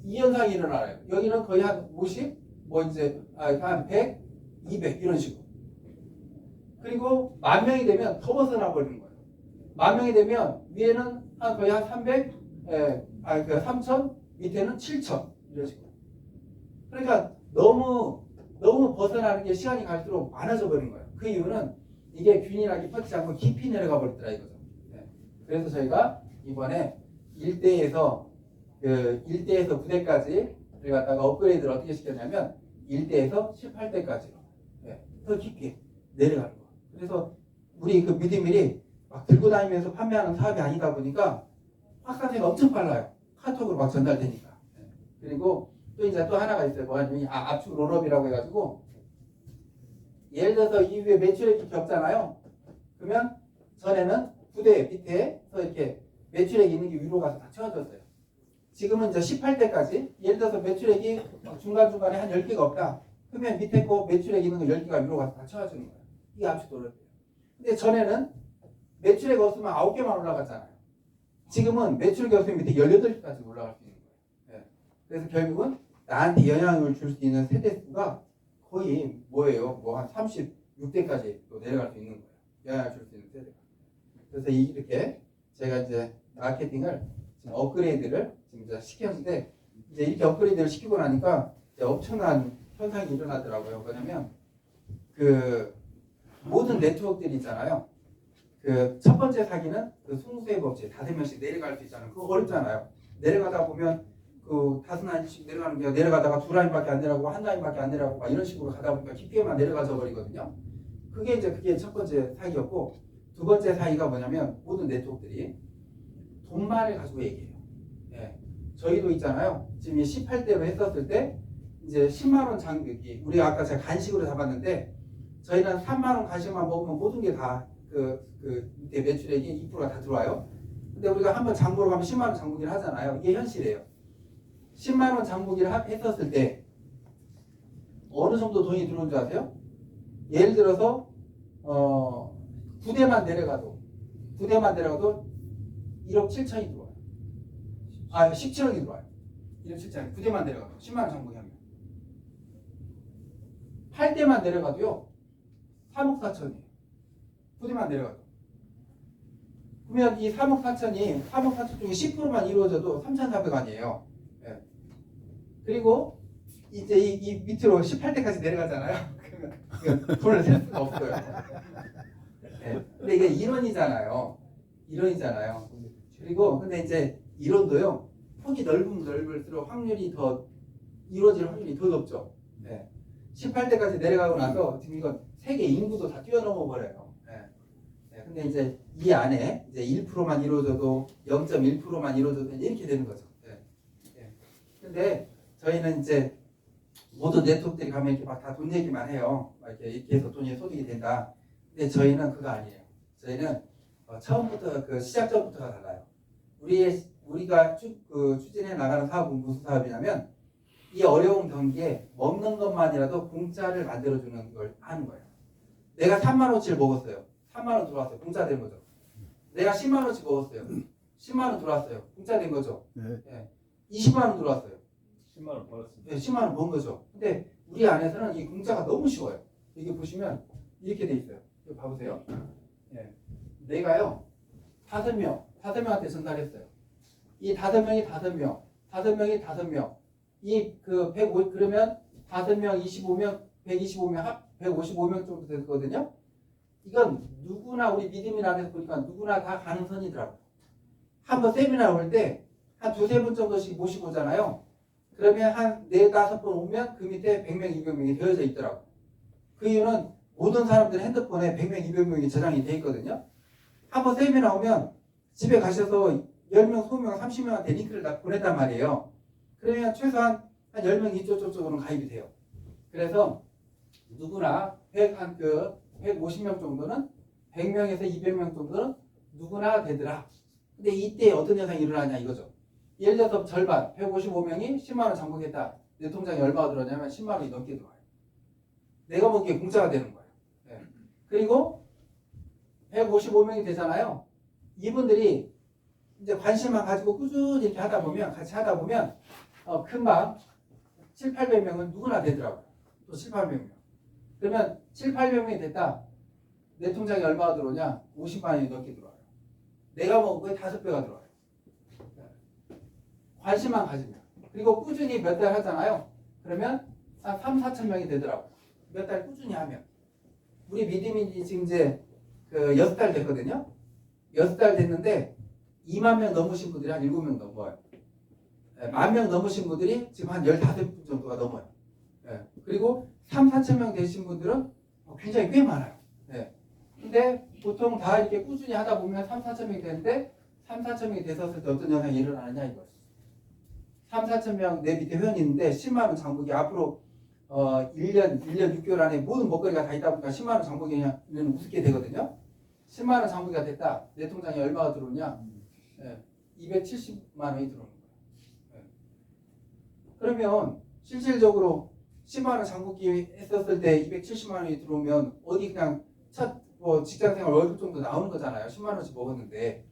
이 현상이 일어나요. 여기는 거의 한 50, 한 100, 200 이런 식으로. 그리고 10,000명이 되면 더 벗어나 버리는 거예요. 10,000명이 되면 위에는 거의 한 300, 3,000, 밑에는 7,000 이런 식으로. 그러니까 너무 벗어나는 게 시간이 갈수록 많아져 버린 거예요. 그 이유는 이게 균일하게 뻗지 않고 깊이 내려가 버렸더라 이거죠. 네. 그래서 저희가 이번에 1대에서 부대까지 갖다가 업그레이드를 어떻게 시켰냐면 1대에서 18대까지로 더 깊이 내려가는 거. 그래서 우리 그 믿음일이 막 들고 다니면서 판매하는 사업이 아니다 보니까 확산세가 엄청 빨라요. 카톡으로 막 전달되니까. 네. 그리고 또 하나가 있어요. 압축 롤업이라고 해가지고 예를 들어서 이 위에 매출액이 겹잖아요. 그러면 전에는 부대 밑에서 이렇게 매출액이 있는 게 위로 가서 다 채워졌어요. 지금은 이제 18대까지 예를 들어서 매출액이 중간중간에 한 10개가 없다. 그러면 밑에 거 매출액 있는 거 10개가 위로 가서 다 채워주는 거예요. 이게 압축 롤업이에요. 근데 전에는 매출액 없으면 9개만 올라갔잖아요. 지금은 매출액이 없으면 밑에 18개까지 올라갈 수 있는 거예요. 네. 그래서 결국은 나한테 영향을 줄 수 있는 세대수가 거의 한 36대까지 또 내려갈 수 있는 거예요. 영향을 줄 수 있는 세대가. 그래서 이렇게 제가 이제 마케팅을 지금 업그레이드를 지금 이제 시켰는데 이제 이렇게 업그레이드를 시키고 나니까 이제 엄청난 현상이 일어나더라고요. 뭐냐면 그 모든 네트워크들이 있잖아요. 그 첫 번째 사기는 그 승수의 법칙 5명씩 내려갈 수 있잖아요. 그거 어렵잖아요. 내려가다 보면 그 5라인씩 내려가는 게 내려가다가 2라인밖에 안 내려가고 1라인밖에 안 내려가고 막 이런 식으로 가다 보니까 깊게만 내려가져 버리거든요. 그게 첫 번째 사기였고 두 번째 사기가 뭐냐면 모든 네트워크들이 돈만을 가지고 얘기해요. 예. 저희도 있잖아요. 지금 18대로 했었을 때 이제 10만 원 장기 우리가 아까 제가 간식으로 잡았는데 저희는 3만 원 간식만 먹으면 모든 게 다 밑에 매출액이 2%가 다 들어와요. 근데 우리가 한번 장보러 가면 10만 원 장보기를 하잖아요. 이게 현실이에요. 10만 원 장보기를 했었을 때 어느 정도 돈이 들어온 줄 아세요? 예를 들어서 부대만 내려가도 1억 7천이 들어와요. 아, 17억이 들어와요. 1억 7천이 9대만 내려가도 10만 원 장부기 하면 8대만 내려가도요 3억 4천이에요. 9대만 내려가도. 그러면 이 3억 4천이 3억 4천 중에 10%만 이루어져도 3,400원이에요. 예. 그리고 이제 이 밑으로 18대까지 내려가잖아요. 그러면 돈을 셀 수가 없어요. 예. 근데 이게 이론이잖아요. 이론이잖아요. 그리고 근데 이제 이론도요 폭이 넓으면 넓을수록 확률이 더 이루어질 확률이 더 높죠. 예. 18대까지 내려가고 나서 지금 이건 세계 인구도 다 뛰어넘어 버려요. 예. 근데 이제 이 안에 이제 1%만 이루어져도 0.1%만 이루어져도 이렇게 되는 거죠. 예. 예. 근데 저희는 이제 모든 네트워크들이 가면 이렇게 막 다 돈 얘기만 해요. 막 이렇게 해서 돈이 소득이 된다. 근데 저희는 그거 아니에요. 저희는 처음부터 그 시작 전부터가 달라요. 우리가 추진해 나가는 사업은 무슨 사업이냐면 이 어려운 경기에 먹는 것만이라도 공짜를 만들어주는 걸 하는 거예요. 내가 3만 원치를 먹었어요. 3만 원 들어왔어요. 공짜 된 거죠. 내가 10만 원치 먹었어요. 10만 원 들어왔어요. 공짜 된 거죠. 네. 예. 20만 원 들어왔어요. 10만 원 벌었습니다. 예, 10만 원 번 거죠. 근데 우리 안에서는 이 공짜가 너무 쉬워요. 이게 보시면 이렇게 돼 있어요. 이거 봐보세요. 예. 내가요 5명한테 전달했어요. 이 5명이 5명, 5명이 5명. 이 150 그러면 5명, 25명, 125명, 155명 정도 됐거든요. 이건 누구나 우리 믿음이 안에서 보니까 누구나 다 가는 선이더라고요. 한번 세미나 올 때 한 2-3분 정도씩 모시고 오잖아요. 그러면 한 4-5번 오면 그 밑에 100명, 200명이 되어져 있더라고요. 그 이유는 모든 사람들 핸드폰에 100명, 200명이 저장이 돼 있거든요. 한번 세미나 오면 집에 가셔서 10명, 20명, 30명한테 링크를 다 보냈단 말이에요. 그러면 최소한 한 10명 이쪽으로는 가입이 돼요. 그래서 누구나 150명 정도는 100명에서 200명 정도는 누구나 되더라. 근데 이때 어떤 현상이 일어나냐 이거죠. 예를 들어서 절반 155명이 10만 원 장부했다. 내 통장에 얼마가 들어오냐면 10만 원이 넘게 들어와요. 내가 먹기에 공짜가 되는 거예요. 네. 그리고 155명이 되잖아요. 이분들이 이제 관심만 가지고 꾸준히 이렇게 하다 보면 같이 하다 보면 금방 700~800명은 누구나 되더라고요. 또 700~800명. 그러면 700~800명이 됐다. 내 통장에 얼마가 들어오냐? 50만 원이 넘게 들어와요. 내가 먹은 거에 5배가 들어와요. 관심만 가지면. 그리고 꾸준히 몇 달 하잖아요. 그러면 한 3-4천 명이 되더라고요. 몇 달 꾸준히 하면. 우리 믿음이 지금 이제 6달 됐거든요. 6달 됐는데 2만 명 넘으신 분들이 한 7명 넘어요. 10,000명 넘으신 분들이 지금 한 15분 정도가 넘어요. 그리고 3-4천 명 되신 분들은 굉장히 꽤 많아요. 근데 보통 다 이렇게 꾸준히 하다 보면 3-4천 명이 되는데 3-4천 명이 됐었을 때 어떤 현상이 일어나느냐 이거예요. 3-4천 명 내 밑에 회원이 있는데 10만 원 장부기 앞으로 1년 6개월 안에 모든 먹거리가 다 있다 보니까 10만 원 장부기는 우습게 되거든요. 10만 원 장부기가 됐다. 내 통장에 얼마가 들어오냐? 270만 원이 들어오는 거예요. 그러면 실질적으로 10만 원 장부기 했었을 때 270만 원이 들어오면 어디 그냥 첫 직장생활 월급 정도 나오는 거잖아요. 10만 원씩 먹었는데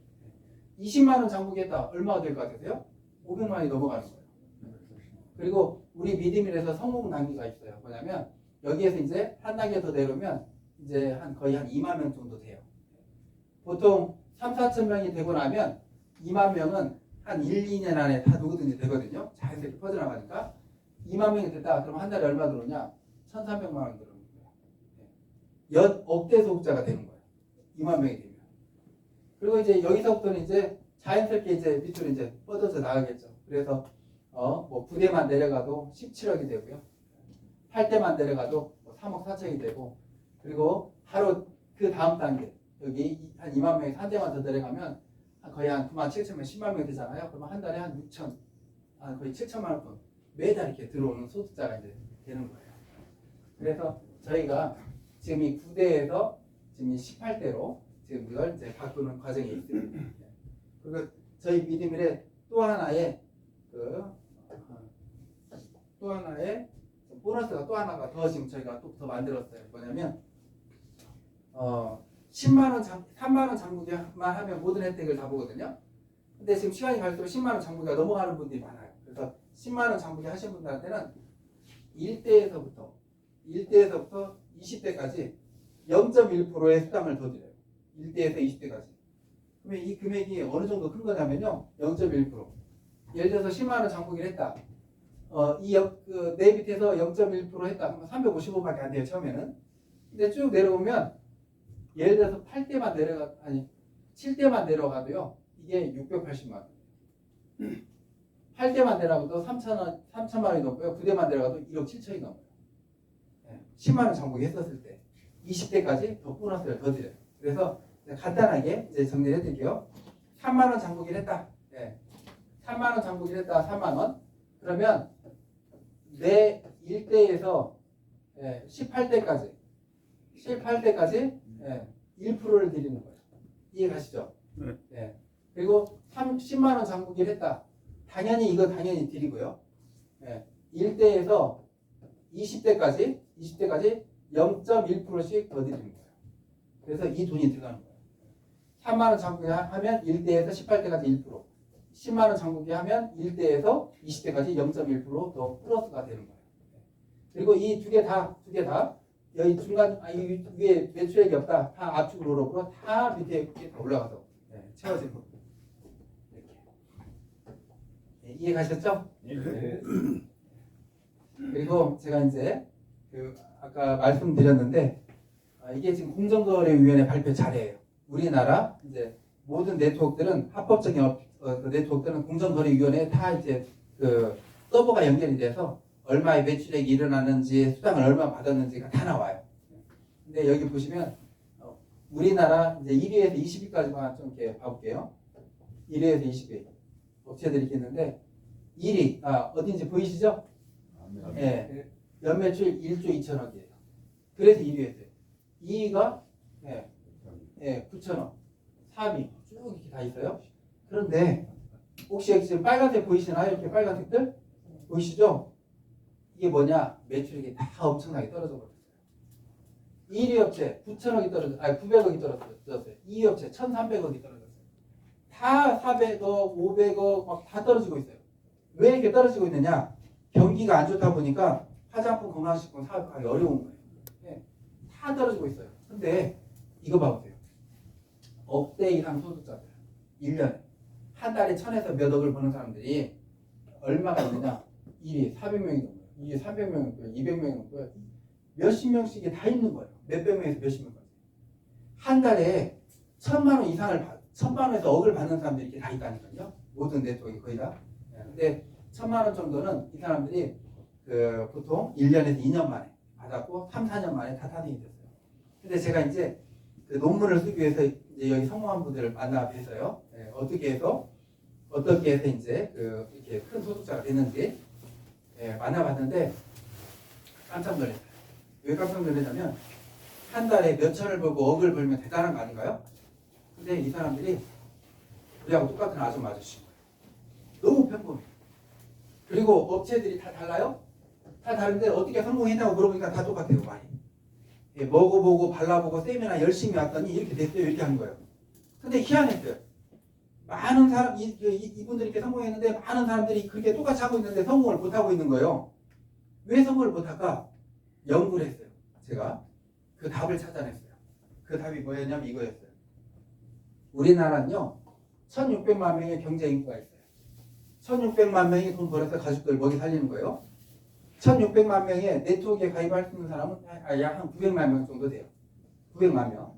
20만 원 장부기 했다. 얼마가 될 것 같으세요? 500만 원이 넘어가는 거예요. 그리고 우리 믿음이라서 성공 단계가 있어요. 뭐냐면 여기에서 이제 한 단계 더 내려오면 이제 거의 한 2만 명 정도 돼요. 보통 3-4천 명이 되고 나면 2만 명은 한 1-2년 안에 다 누구든지 되거든요. 자연스럽게 퍼져나가니까 2만 명이 됐다. 그럼 한 달에 얼마 들어오냐? 1,300만 원 들어오는 거예요. 연 억대 소득자가 되는 거예요. 2만 명이 되면. 그리고 이제 여기서부터는 이제 자연스럽게 이제 밑으로 이제 뻗어져 나가겠죠. 그래서 9대만 내려가도 17억이 되고요. 8대만 내려가도 3억 4천이 되고, 그리고 바로 그 다음 단계 여기 한 2만 명에서 한 대만 더 내려가면 거의 한 9만 7천 명, 10만 명 되잖아요. 그러면 한 달에 한 6천, 거의 7천만 원 매달 이렇게 들어오는 소득자가 이제 되는 거예요. 그래서 저희가 지금 이 9대에서 지금 이 18대로 지금 이걸 이제 바꾸는 과정이 있습니다. 그리고 저희 믿음의 또 하나의 보너스가 또 하나가 더 지금 저희가 또 더 만들었어요. 뭐냐면 3만 원 장부기만 하면 모든 혜택을 다 보거든요. 근데 지금 시간이 갈수록 10만 원 장부기가 넘어가는 분들이 많아요. 그래서 10만 원 장부기 하신 분들한테는 1대에서부터 20대까지 0.1%의 수당을 더 드려요. 1대에서 20대까지. 그러면 이 금액이 어느 정도 큰 거냐면요. 0.1%. 예를 들어서 10만 원 장부기를 했다. 내 밑에서 0.1% 했다. 그러면 355밖에 안 돼요. 처음에는. 근데 쭉 내려오면 예를 들어서 7대만 내려가도요. 이게 680만 원. 8대만 내려가도 3천만 원이 넘고요. 9대만 내려가도 1억 7천이 넘어요. 10만 원 장부기 했었을 때 20대까지 더 보너스를 더 드려요. 그래서 간단하게 이제 정리를 해드릴게요. 3만 원 장부기를 했다. 3만 원 장부기를 했다. 3만 원. 그러면 내 1대에서 18대까지 1%를 드리는 거예요. 이해 가시죠? 네. 그리고 10만 원 장부기를 했다. 당연히 이거 당연히 드리고요. 1대에서 20대까지 0.1%씩 더 드리는 거예요. 그래서 이 돈이 들어가는 거예요. 3만 원 장부기 하면 1대에서 18대까지 1%, 10만 원 장부기 하면 1대에서 20대까지 0.1% 더 플러스가 되는 거예요. 그리고 이 두 개 다 여기 중간 이 위에 매출액이 없다. 다 압축 롤업으로 다 밑에 이렇게 다 올라가서 채워지는 겁니다. 이렇게. 이해 가셨죠? 네. 그리고 제가 이제 아까 말씀드렸는데 이게 지금 공정거래위원회 발표 자료예요. 우리나라 이제 모든 네트워크들은 합법적인 네트워크들은 공정거래위원회에 다 이제 서버가 연결이 돼서 얼마의 매출액이 일어나는지 수당을 얼마 받았는지가 다 나와요. 근데 여기 보시면 우리나라 이제 1위에서 20위까지만 좀 이렇게 봐볼게요. 1위에서 20위 업체들이 이렇게 있는데 1위 어딘지 보이시죠? 네. 연매출 1조 2천억이에요. 그래서 1위 했어요. 2위가 9천억, 3위 쭉 이렇게 다 있어요. 그런데 혹시 여기 지금 빨간색 보이시나요? 이렇게 빨간색들 보이시죠? 이게 뭐냐? 매출액이 다 엄청나게 떨어져 버렸어요. 1위 업체 900억이 떨어졌어요. 2위 업체 1,300억이 떨어졌어요. 다 400억, 500억 막 다 떨어지고 있어요. 왜 이렇게 떨어지고 있느냐? 경기가 안 좋다 보니까 화장품, 건강식품 사업하기 어려운 거예요. 다 떨어지고 있어요. 근데 이거 봐보세요. 억대 이상 소득자들 1년에 한 달에 1,000에서 몇 억을 버는 사람들이 얼마가 있느냐? 1위 400명이 넘어요. 2위 300명이 넘고요. 200명이 넘고요. 몇십 명씩이 다 있는 거예요. 몇백 명에서 몇십 명까지. 한 달에 1,000만 원 이상을 1,000만 원에서 억을 받는 사람들이 이렇게 다 있다니까요. 모든 네트워크가 거의 다. 근데 1,000만 원 정도는 이 사람들이 보통 1년에서 2년 만에 받았고 3, 4년 만에 다 탄생이 됐어요. 근데 제가 이제 논문을 쓰기 위해서 이제 여기 성공한 분들을 만나 뵈서요. 어떻게 해서 이제 이렇게 큰 소득자가 됐는지 만나봤는데 깜짝 놀랐어요. 왜 깜짝 놀랐냐면 한 달에 몇 천을 벌고 억을 벌면 대단한 거 아닌가요? 근데 이 사람들이 우리하고 똑같은 아저씨인 거예요. 너무 평범해요. 그리고 업체들이 다 달라요? 다 다른데 어떻게 성공했냐고 물어보니까 다 똑같아요. 말이. 먹어보고 발라보고 세미나 열심히 왔더니 이렇게 됐어요. 이렇게 한 거예요. 근데 희한했어요. 많은 사람 이분들이 이렇게 성공했는데 많은 사람들이 그렇게 똑같이 하고 있는데 성공을 못하고 있는 거예요. 왜 성공을 못할까? 연구를 했어요. 제가 그 답을 찾아냈어요. 그 답이 뭐였냐면 이거였어요. 우리나라는요 1,600만 명의 경제 인구가 있어요. 1,600만 명이 돈 벌어서 가족들 먹이 살리는 거예요. 1,600만 명의 네트워크에 가입할 수 있는 사람은 약 한 900만 명 정도 돼요. 900만 명.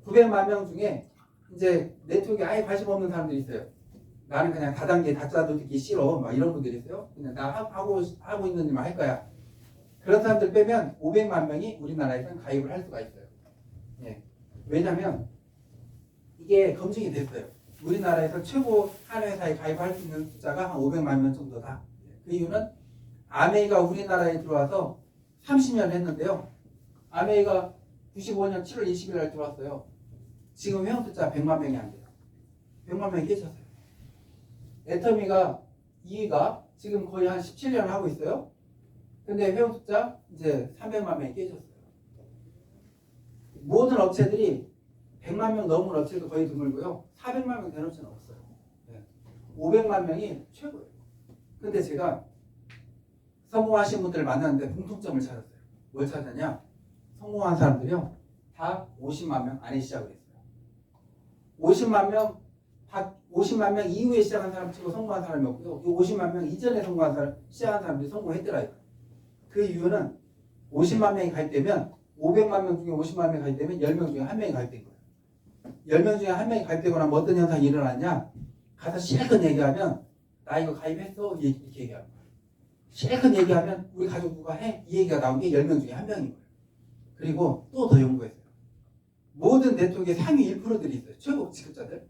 900만 명 중에 이제 네트워크에 아예 관심 없는 사람들이 있어요. 나는 그냥 다단계 다짜도 듣기 싫어. 막 이런 분들이 있어요. 그냥 나 하고 있는 일만 할 거야. 그런 사람들 빼면 500만 명이 우리나라에서는 가입을 할 수가 있어요. 왜냐면 이게 검증이 됐어요. 우리나라에서 최고 한 회사에 가입할 수 있는 숫자가 한 500만 명 정도다. 그 이유는 아메이가 우리나라에 들어와서 30년 했는데요. 아메이가 95년 7월 20일 날 들어왔어요. 지금 회원 숫자 100만 명이 안 돼요. 100만 명이 깨졌어요. 애터미가 2위가 지금 거의 한 17년 하고 있어요. 근데 회원 숫자 이제 300만 명이 깨졌어요. 모든 업체들이 100만 명 넘은 업체도 거의 드물고요. 400만 명 되는 업체는 없어요. 500만 명이 최고예요. 근데 제가 성공하신 분들을 만났는데 공통점을 찾았어요. 뭘 찾았냐? 성공한 사람들이요. 다 50만 명 안에 시작을 했어요. 50만 명 이후에 시작한 사람 치고 성공한 사람이 없고요. 이 50만 명 이전에 성공한 사람, 시작한 사람들이 성공했더라고요. 그 이유는 50만 명이 가입되면 500만 명 중에 50만 명이 가입되면 10명 중에 1명이 가입된 거예요. 10명 중에 1명이 가입되고 나면 어떤 현상이 일어났냐? 가서 실컷 얘기하면 나 이거 가입했어? 이렇게 얘기하는 거예요. 실컷 얘기하면 우리 가족 누가 해? 이 얘기가 나온 게 10명 중에 1명인 거예요. 그리고 또 더 연구했어요. 모든 네트워크에 상위 1%들이 있어요. 최고 직급자들.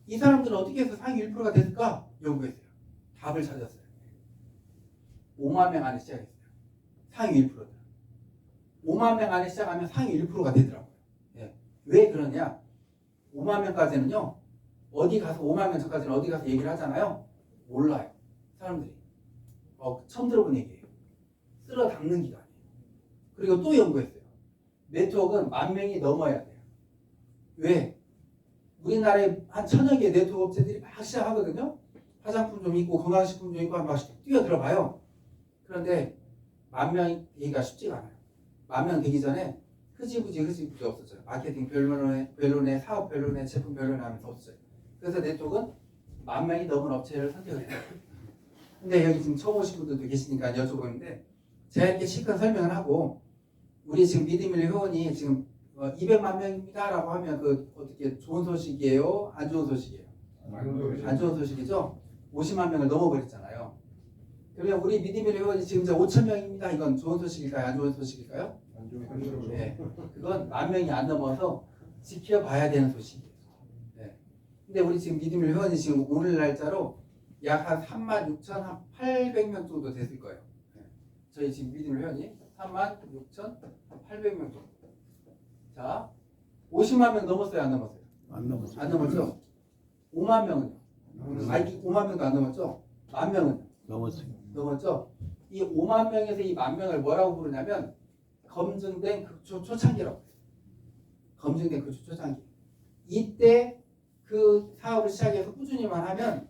이 사람들은 어떻게 해서 상위 1%가 됐을까? 연구했어요. 답을 찾았어요. 5만 명 안에 시작했어요. 상위 1%들. 5만 명 안에 시작하면 상위 1%가 되더라고요. 예. 왜 그러냐? 5만 명까지는요. 어디 가서 5만 명 전까지는 어디 가서 얘기를 하잖아요. 몰라요. 사람들이. 처음 들어본 얘기예요. 쓸어 담는 기간이에요. 그리고 또 연구했어요. 네트워크는 10,000명이 넘어야 돼요. 왜? 우리나라에 한 1000여 개의 네트워크 업체들이 막 시작하거든요. 화장품 좀 있고 건강식품 좀 있고 막 뛰어들어가요. 그런데 10,000명이 되기가 쉽지가 않아요. 10,000명 되기 전에 흐지부지 없었어요. 마케팅 별론에 사업 별론에 제품 별론에 하면서 없었어요. 그래서 네트워크는 10,000명이 넘은 업체를 선택을 해요. 근데 여기 지금 처음 오신 분들도 계시니까 여쭤보는데 제가 이렇게 실컷 설명을 하고 우리 지금 미드밀리 회원이 지금 200만 명입니다 라고 하면 그 어떻게 좋은 소식이에요? 안 좋은 소식이에요? 안 좋은 소식이죠? 50만 명을 넘어버렸잖아요. 그러면 우리 미드밀리 회원이 지금 5,000명입니다. 이건 좋은 소식일까요? 안 좋은 소식일까요? 네, 그건 10,000명이 안 넘어서 지켜봐야 되는 소식이에요. 네. 근데 우리 지금 미드밀리 회원이 지금 오늘 날짜로 약 한 36,800명 정도 됐을 거예요. 네. 저희 지금 미드밀리 회원이 36,800명 정도. 자, 50만 명 넘었어요? 안 넘었어요? 안 넘었어요. 안 넘었죠? 5만 명은요? 아니, 5만 명도 안 넘었죠? 10,000명은? 넘었어요. 넘었죠? 이 5만 명에서 이 10,000명을 뭐라고 부르냐면 검증된 극초 초창기라고 해요. 검증된 극초 초창기. 이때 그 사업을 시작해서 꾸준히만 하면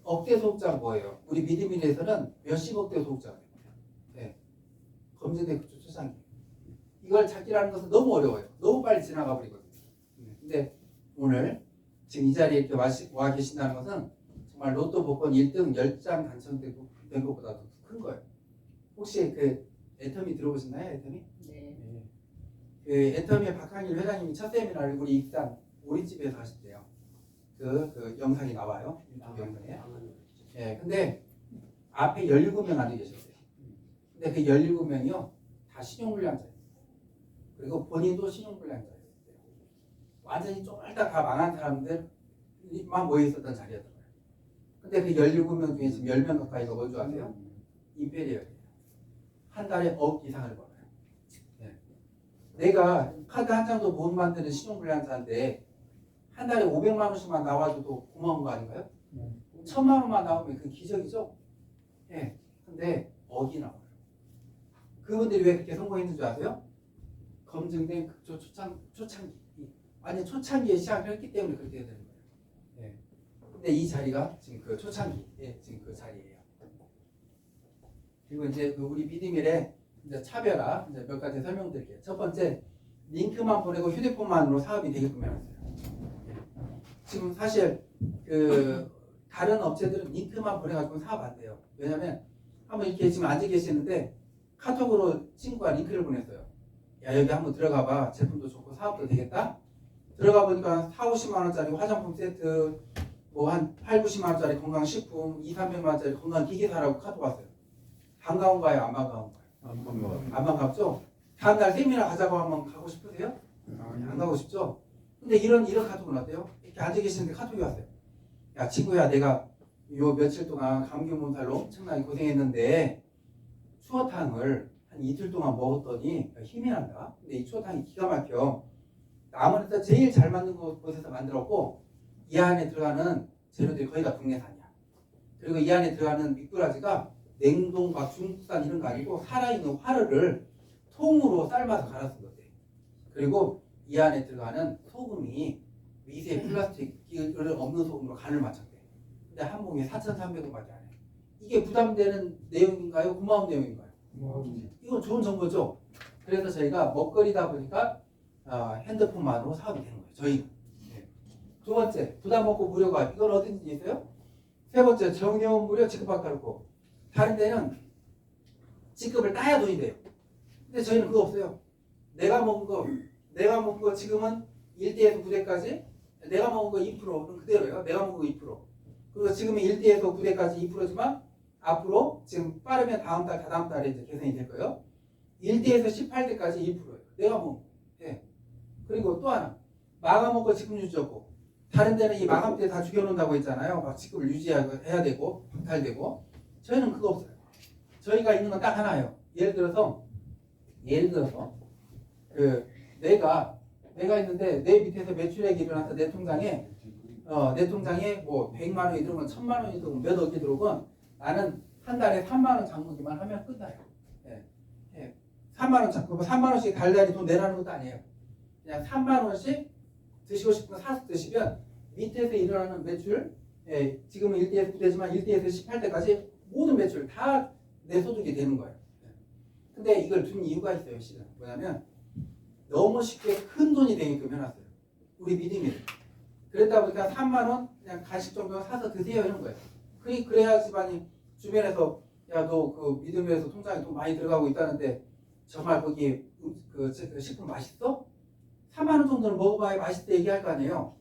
억대 소득자가 뭐예요? 우리 미드밀리에서는 몇십억대 소득자가 됩니다. 네. 검증된 극초 초창기. 이걸 찾기라는 것은 너무 어려워요. 너무 빨리 지나가 버리거든요. 근데 오늘 지금 이 자리에 이렇게 와 계신다는 것은 정말 로또 복권 1등 10장 당첨된 것보다 더 큰 거예요. 혹시 그 애터미 들어보셨나요? 애터미? 네. 그 애터미의 박항일 회장님이 첫 세미나를 우리 익산 오리집에서 하셨대요. 그 영상이 나와요. 유튜브 영상에. 예, 근데 앞에 17명 앉아 계셨어요. 근데 그 17명이요. 다 신용불량자예요. 그리고 본인도 신용불량자였어요. 완전히 쫄딱 다 망한 사람들만 모여 있었던 자리였던 거예요. 근데 그 17명 중에 지금 10명 가까이가 뭔지 아세요? 임페리얼이에요. 한 달에 억 이상을 벌어요. 네. 내가 카드 한 장도 못 만드는 신용불량자인데 한 달에 500만 원씩만 나와줘도 고마운 거 아닌가요? 1,000만 원만 나오면 그 기적이죠? 예. 네. 근데 억이 나와요. 그분들이 왜 그렇게 성공했는 줄 아세요? 검증된 극초 초창기. 완전 초창기에 시작을 했기 때문에 그렇게 되는 거예요. 네. 근데 이 자리가 지금 그 초창기에 지금 그 자리예요. 그리고 이제 그 우리 미드밀의 이제 차별화 이제 몇 가지 설명드릴게요. 첫 번째, 링크만 보내고 휴대폰만으로 사업이 되게끔 해놨어요. 네. 지금 사실 그 다른 업체들은 링크만 보내가지고 사업 안 돼요. 왜냐면 한번 이렇게 지금 앉아 계시는데 카톡으로 친구가 링크를 보냈어요. 야, 여기 한번 들어가봐. 제품도 좋고 사업도 되겠다. 들어가 보니까 4,50만 원짜리 화장품 세트, 뭐 한 8,90만 원짜리 건강식품, 2,300만 원짜리 건강기기 사라고 카톡 왔어요. 반가운가요? 안 반가운가요? 안 반갑죠? 다음날 세미나 가자고 하면 가고 싶으세요? 안 가고 싶죠? 근데 이런 카톡은 어때요? 이렇게 앉아 계시는데 카톡이 왔어요. 야, 친구야, 내가 요 며칠 동안 감기 몸살로 엄청나게 고생했는데 추어탕을 한 이틀 동안 먹었더니 힘이 난다. 근데 이 추어탕이 기가 막혀. 아무래도 제일 잘 만든 곳에서 만들었고 이 안에 들어가는 재료들이 거의 다 국내산이야. 그리고 이 안에 들어가는 미꾸라지가 냉동 막 중국산 이런 거 아니고 살아있는 화르를 통으로 삶아서 갈아 쓴 거대. 그리고 이 안에 들어가는 소금이 미세 플라스틱을 없는 소금으로 간을 맞췄대. 근데 한 봉에 4,300원밖에 안 해요. 이게 부담되는 내용인가요? 고마운 내용인가요? 이건 좋은 정보죠. 그래서 저희가 먹거리다 보니까 핸드폰만으로 사업이 되는 거예요. 저희는. 네. 두 번째, 부담 없고 무료가 이건 어딘지 있어요? 세 번째, 정리원 무료 지급받고 그렇고 다른 데는 지급을 따야 돈이 돼요. 근데 저희는 그거 없어요. 내가 먹은 거 지금은 1대에서 9대까지 내가 먹은 거 2%는 그대로예요. 내가 먹은 거 2%. 그리고 지금은 1대에서 9대까지 2%지만 앞으로 지금 빠르면 다음 달, 다다음 달에 이제 개선이 될 거예요. 1대에서 18대까지 2%예요. 내가 먹은 거. 예. 그리고 또 하나. 마감 먹고 지급 유지하고 다른 데는 이 마감 때 다 죽여놓는다고 했잖아요. 막 지급을 유지해야 되고 박탈되고 저희는 그거 없어요. 저희가 있는 건 딱 하나예요. 예를 들어서 그 내가 있는데 내 밑에서 매출액이 일어나서 내 통장에 뭐 100만 원이 들어오건 1000만 원이 들어오건 몇 억이 들어오건 나는 한 달에 3만 원 장부기만 하면 끝나요. 예. 예. 3만 원 장부 3만 원씩 달달이 돈 내라는 것도 아니에요. 그냥 3만 원씩 드시고 싶은 거 사서 드시면 밑에서 일어나는 매출 지금은 1대에서 9대지만 1대에서 18대까지 모든 매출 다 내 소득이 되는 거예요. 근데 이걸 둔 이유가 있어요. 실은 뭐냐면 너무 쉽게 큰 돈이 되게끔 해놨어요. 우리 믿음이. 그랬다 보니까 3만 원 그냥 간식 정도 사서 드세요 이런 거예요. 그래야지만이 주변에서 야 너 그 믿음에서 통장에 돈 많이 들어가고 있다는데 정말 거기 그 식품 맛있어? 4만 원 정도는 먹어봐야 맛있대 얘기할 거 아니에요.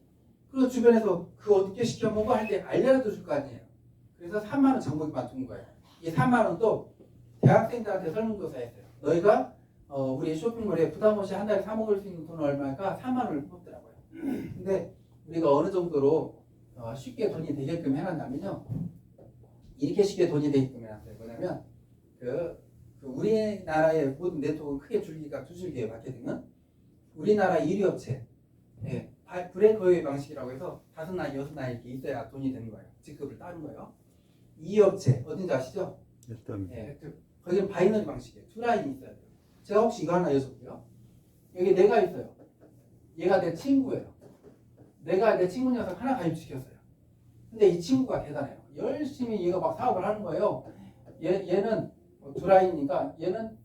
그리고 주변에서 그거 어떻게 시켜 먹어 할 때 알려도 줄 거 아니에요. 그래서 3만 원 장보기만 둔 거예요. 이 3만 원도 대학생들한테 설문조사했어요. 너희가 우리 쇼핑몰에 부담 없이 한 달에 사 먹을 수 있는 돈은 얼마일까? 4만 원을 뽑더라고요. 근데 우리가 어느 정도로 쉽게 돈이 되게끔 해놨냐면요. 이렇게 쉽게 돈이 되게끔 해놨어요. 뭐냐면 그 우리나라의 모든 네트워크는 크게 줄기가 두 줄기예요. 마케팅은 우리나라 1위 업체 브레이크웨이 방식이라고 해서 5나이, 6나이 이렇게 있어야 돈이 되는 거예요. 직급을 따는 거예요. 2위 업체 어딘지 아시죠? 네, 거기는 바이너리 방식이에요. 두 라인이 있어야 돼요. 제가 혹시 이거 하나 여쭤볼게요. 여기 내가 있어요. 얘가 내 친구예요. 내가 내 친구 녀석 하나 가입시켰어요. 근데 이 친구가 대단해요. 열심히 얘가 막 사업을 하는 거예요. 얘는 두 라인이니까 얘는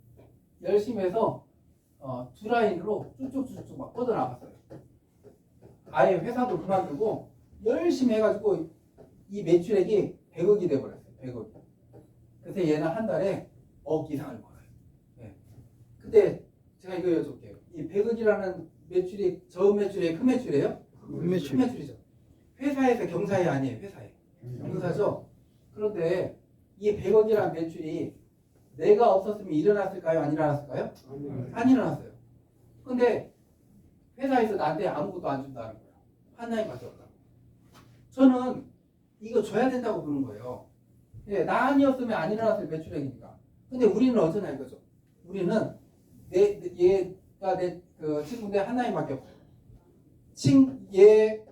열심히 해서 두 라인으로 쭉쭉쭉쭉 막 뻗어나갔어요. 아예 회사도 그만두고 열심히 해가지고 이 매출액이 100억이 돼버렸어요. 100억. 그래서 얘는 한 달에 1억 이상을 벌어요. 네. 근데 제가 이거 여쭤볼게요. 이 100억이라는 매출이 저음 매출이에요? 큰 매출이에요? 큰 매출이죠. 회사에서 경사에 아니에요. 회사에. 경사죠. 그런데 이 100억이라는 매출이 내가 없었으면 일어났을까요? 안 일어났을까요? 안 일어났어요. 근데 회사에서 나한테 아무것도 안 준다는 거예요. 하나님밖에 없다고. 저는 이거 줘야 된다고 보는 거예요. 예, 나 아니었으면 안 일어났을 매출액이니까. 근데 우리는 어쩌냐 이거죠. 우리는 얘가 내 그 친구인데 하나님밖에 없어요. 얘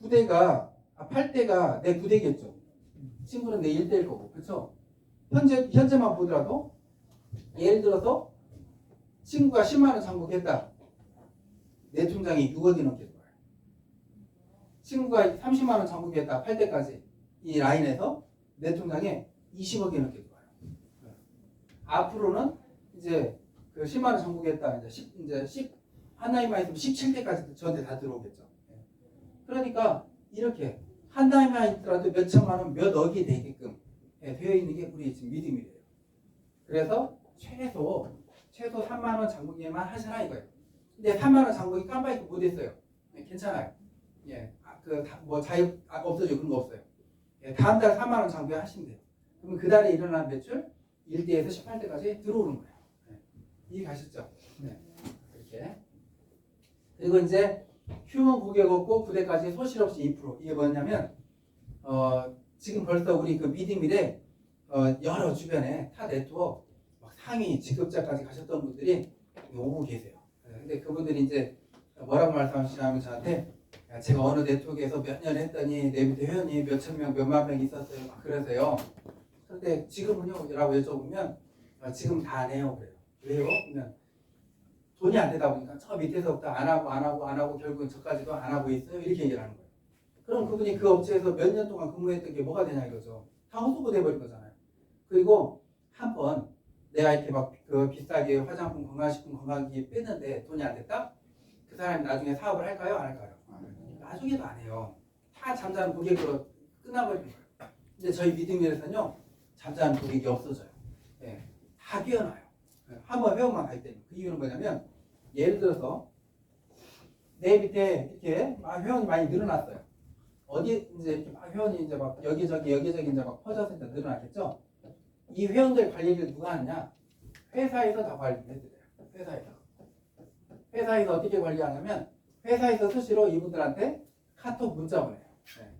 8대가 내 9대겠죠. 친구는 내 1대일 거고, 그렇죠? 현재만 보더라도 예를 들어서 친구가 10만 원 장복했다. 내 통장에 6억이 넘게 들어와요. 친구가 30만 원 장복했다. 8대까지 이 라인에서 내 통장에 20억이 넘게 들어와요. 앞으로는 이제 그 10만 원 장복했다. 이제 10 하나님만 있으면 17대까지 저한테 다 들어오겠죠. 그러니까 이렇게 하나님만 있더라도 몇 천만 원, 몇 억이 되게끔 되어 있는 게 우리 지금 믿음이래요. 그래서 최소 3만 원 장복에만 하시라 이거예요. 근데 3만 원 장복이 깜빡이 못했어요. 괜찮아요. 예, 뭐 자유 없어져 그런 거 없어요. 예, 다음 달 3만 원 장복에 하시면 돼요. 그러면 그 달에 일어난 매출 1대에서 18대까지 들어오는 거예요. 네. 이해 가셨죠? 네. 이렇게. 그리고 이제 휴먼 고객 없고 9대까지 소실 없이 2%. 이게 뭐냐면 지금 벌써 우리 그 미드밀에 여러 주변에 타 네트워크 막 상위 직급자까지 가셨던 분들이 오고 계세요. 근데 그분들이 이제 뭐라고 말씀하시냐면 저한테 야, 제가 어느 네트워크에서 몇 년 했더니 내 밑에 회원이 몇천 명, 몇만 명 있었어요. 막 그러세요. 근데 지금은요? 라고 여쭤보면 지금 다 안 해요. 그래요. 왜요? 그러면 돈이 안 되다 보니까 저 밑에서부터 안 하고 결국은 저까지도 안 하고 있어요. 이렇게 얘기를 하는 거예요. 그럼 그분이 그 업체에서 몇 년 동안 근무했던 게 뭐가 되냐 이거죠. 다 헛수고 돼버린 거잖아요. 그리고 한 번 내가 이렇게 막 그 비싸게 화장품, 건강식품, 건강기기 뺐는데 돈이 안 됐다? 그 사람이 나중에 사업을 할까요? 안 할까요? 나중에도 안 해요. 다 잠자는 고객으로 끝나버리는 거예요. 근데 저희 믿음에서는요, 잠자는 고객이 없어져요. 예, 다 깨어나요. 예, 한번 회원만 가기 때문에. 그 이유는 뭐냐면, 예를 들어서 내 밑에 이렇게 막 회원이 많이 늘어났어요. 어디 이제 이렇게 막 회원이 이제 막 여기저기 이제 막 퍼져서 이제 늘어났겠죠. 이 회원들 관리를 누가 하느냐? 회사에서 다 관리를 해드려요. 회사에서 어떻게 관리하냐면 회사에서 수시로 이분들한테 카톡 문자 보내요. 네.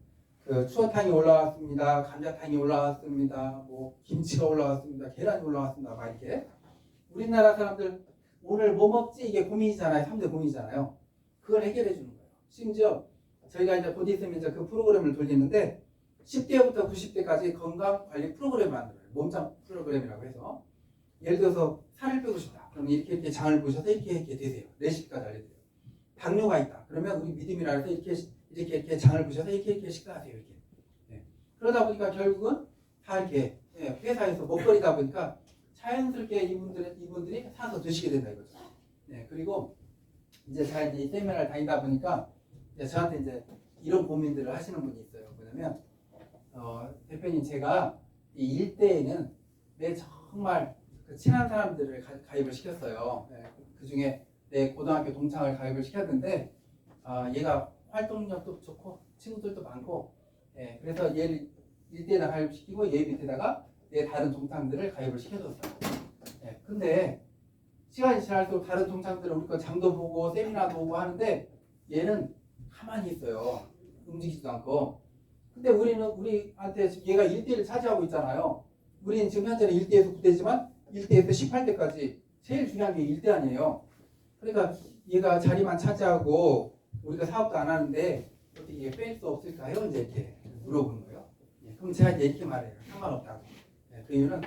그 추어탕이 올라왔습니다. 감자탕이 올라왔습니다. 뭐 김치가 올라왔습니다. 계란이 올라왔습니다. 막 이렇게 우리나라 사람들 오늘 뭐 먹지 이게 고민이잖아요. 3대 고민이잖아요. 그걸 해결해 주는 거예요. 심지어 저희가 이제 곧 있으면 이제 그 프로그램을 돌리는데 10대부터 90대까지 건강 관리 프로그램을 만들어요. 몸짱 프로그램이라고 해서 예를 들어서 살을 빼고 싶다. 그럼 이렇게 장을 보셔서 이렇게 드세요. 레시피까지 알려드려요. 당뇨가 있다. 그러면 우리 믿음이라 해서 이렇게 장을 보셔서 이렇게 식사하세요. 이렇게. 네. 그러다 보니까 결국은 다 이렇게 회사에서 먹거리다 보니까 자연스럽게 이분들이 사서 드시게 된다 이거죠. 네. 그리고 이제 제가 이제 이 세미나를 다니다 보니까 이제 저한테 이제 이런 고민들을 하시는 분이 있어요. 뭐냐면 대표님 제가 이 일대에는 내 정말 그 친한 사람들을 가입을 시켰어요. 네, 그 중에 내 고등학교 동창을 가입을 시켰는데 얘가 활동력도 좋고 친구들도 많고 그래서 얘를 일대에다 가입시키고 얘 밑에다가 내 다른 동창들을 가입을 시켜줬어요. 근데 시간이 지날수록 다른 동창들은 우리 거 장도 보고 세미나도 보고 하는데 얘는 가만히 있어요. 움직이지도 않고. 근데 우리한테 얘가 1대를 차지하고 있잖아요. 우리는 지금 현재는 1대에서 9대지만 1대에서 18대까지 제일 중요한 게 1대 아니에요. 그러니까 얘가 자리만 차지하고 우리가 사업도 안 하는데 어떻게 뺄 수 없을까요? 이제 이렇게 물어보는 거예요. 그럼 제가 이제 이렇게 말해요. 상관없다고. 그 이유는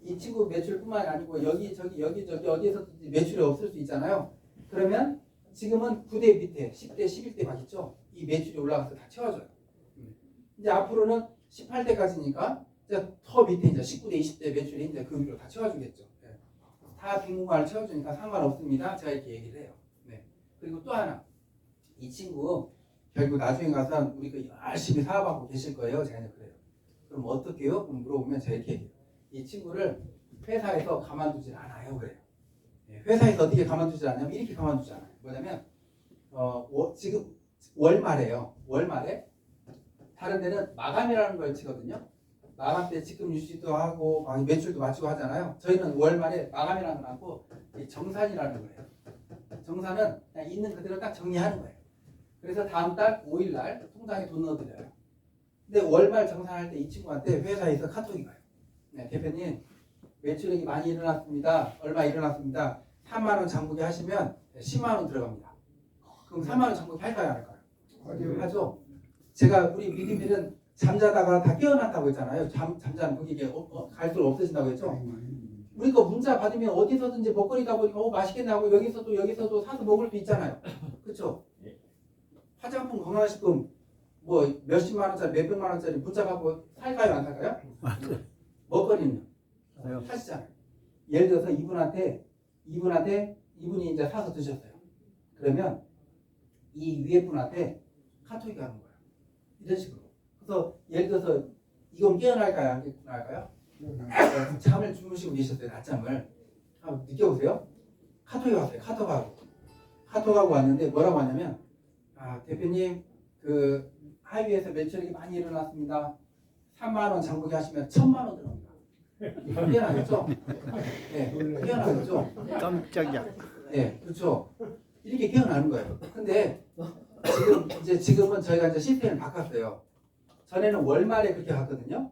이 친구 매출뿐만이 아니고 여기저기 어디에서든지 매출이 없을 수 있잖아요. 그러면 지금은 9대 밑에 10대, 11대 막 있죠. 이 매출이 올라가서 다 채워져요. 이제 앞으로는 18대까지니까 이제 더 밑에 이제 19대, 20대 매출이 이제 그 위로 다 채워주겠죠. 다 빈공간을 채워주니까 상관없습니다. 제가 이렇게 얘기를 해요. 그리고 또 하나, 이 친구 결국 나중에 가서 우리 그 열심히 사업하고 계실 거예요. 제가 이제 그래요. 그럼 어떻게 해요? 그럼 물어보면 제가 이렇게 얘기해요. 이 친구를 회사에서 가만두질 않아요. 그래요. 회사에서 어떻게 가만두질 않냐면 이렇게 가만두지 않아요. 뭐냐면 지금 월말에요. 월말에 다른 데는 마감이라는 걸 치거든요. 마감 때 지금 유지도 하고 매출도 맞추고 하잖아요. 저희는 월말에 마감이라는 건 하고 정산이라는 걸 해요. 정산은 그냥 있는 그대로 딱 정리하는 거예요. 그래서 다음 달 5일 날 통장에 돈 넣어드려요. 근데 월말 정산할 때 이 친구한테 회사에서 카톡이 가요. 대표님 매출액이 많이 일어났습니다. 얼마 일어났습니다. 3만 원 장부기 하시면 10만 원 들어갑니다. 그럼 3만 원 장부기 할까요? 안 할까요? 하죠. 제가 우리 믿음들은 잠자다가 다 깨어난다고 했잖아요. 잠자는 고객이 갈수록 없어진다고 했죠. 우리 거 문자 받으면 어디서든지 먹거리다 보니까 맛있겠네 하고 여기서도 사서 먹을 수 있잖아요. 그렇죠? 화장품, 건강식품 뭐 몇십만 원짜리, 몇백만 원짜리 문자 받고 살까요? 안 살까요? 먹거리는요? 사시잖아요. 예를 들어서 이분이 이제 사서 드셨어요. 그러면 이 위에 분한테 카톡이 가는 거예요. 이런 식으로. 그래서 예를 들어서 이건 깨어날까요? 안 깨어날까요? 잠을 주무시고 계셨어요. 낮잠을. 한번 느껴보세요. 카톡이 왔어요. 카톡하고 왔는데 뭐라고 하냐면 대표님 그 하이위에서 매출액이 많이 일어났습니다. 3만 원 장부기 하시면 1,000만 원 들어옵니다. 깨어나겠죠? 네, 깨어나겠죠? 깜짝이야. 네, 그렇죠. 이렇게 깨어나는 거예요. 근데 지금은 저희가 이제 시스템을 바꿨어요. 전에는 월말에 그렇게 갔거든요.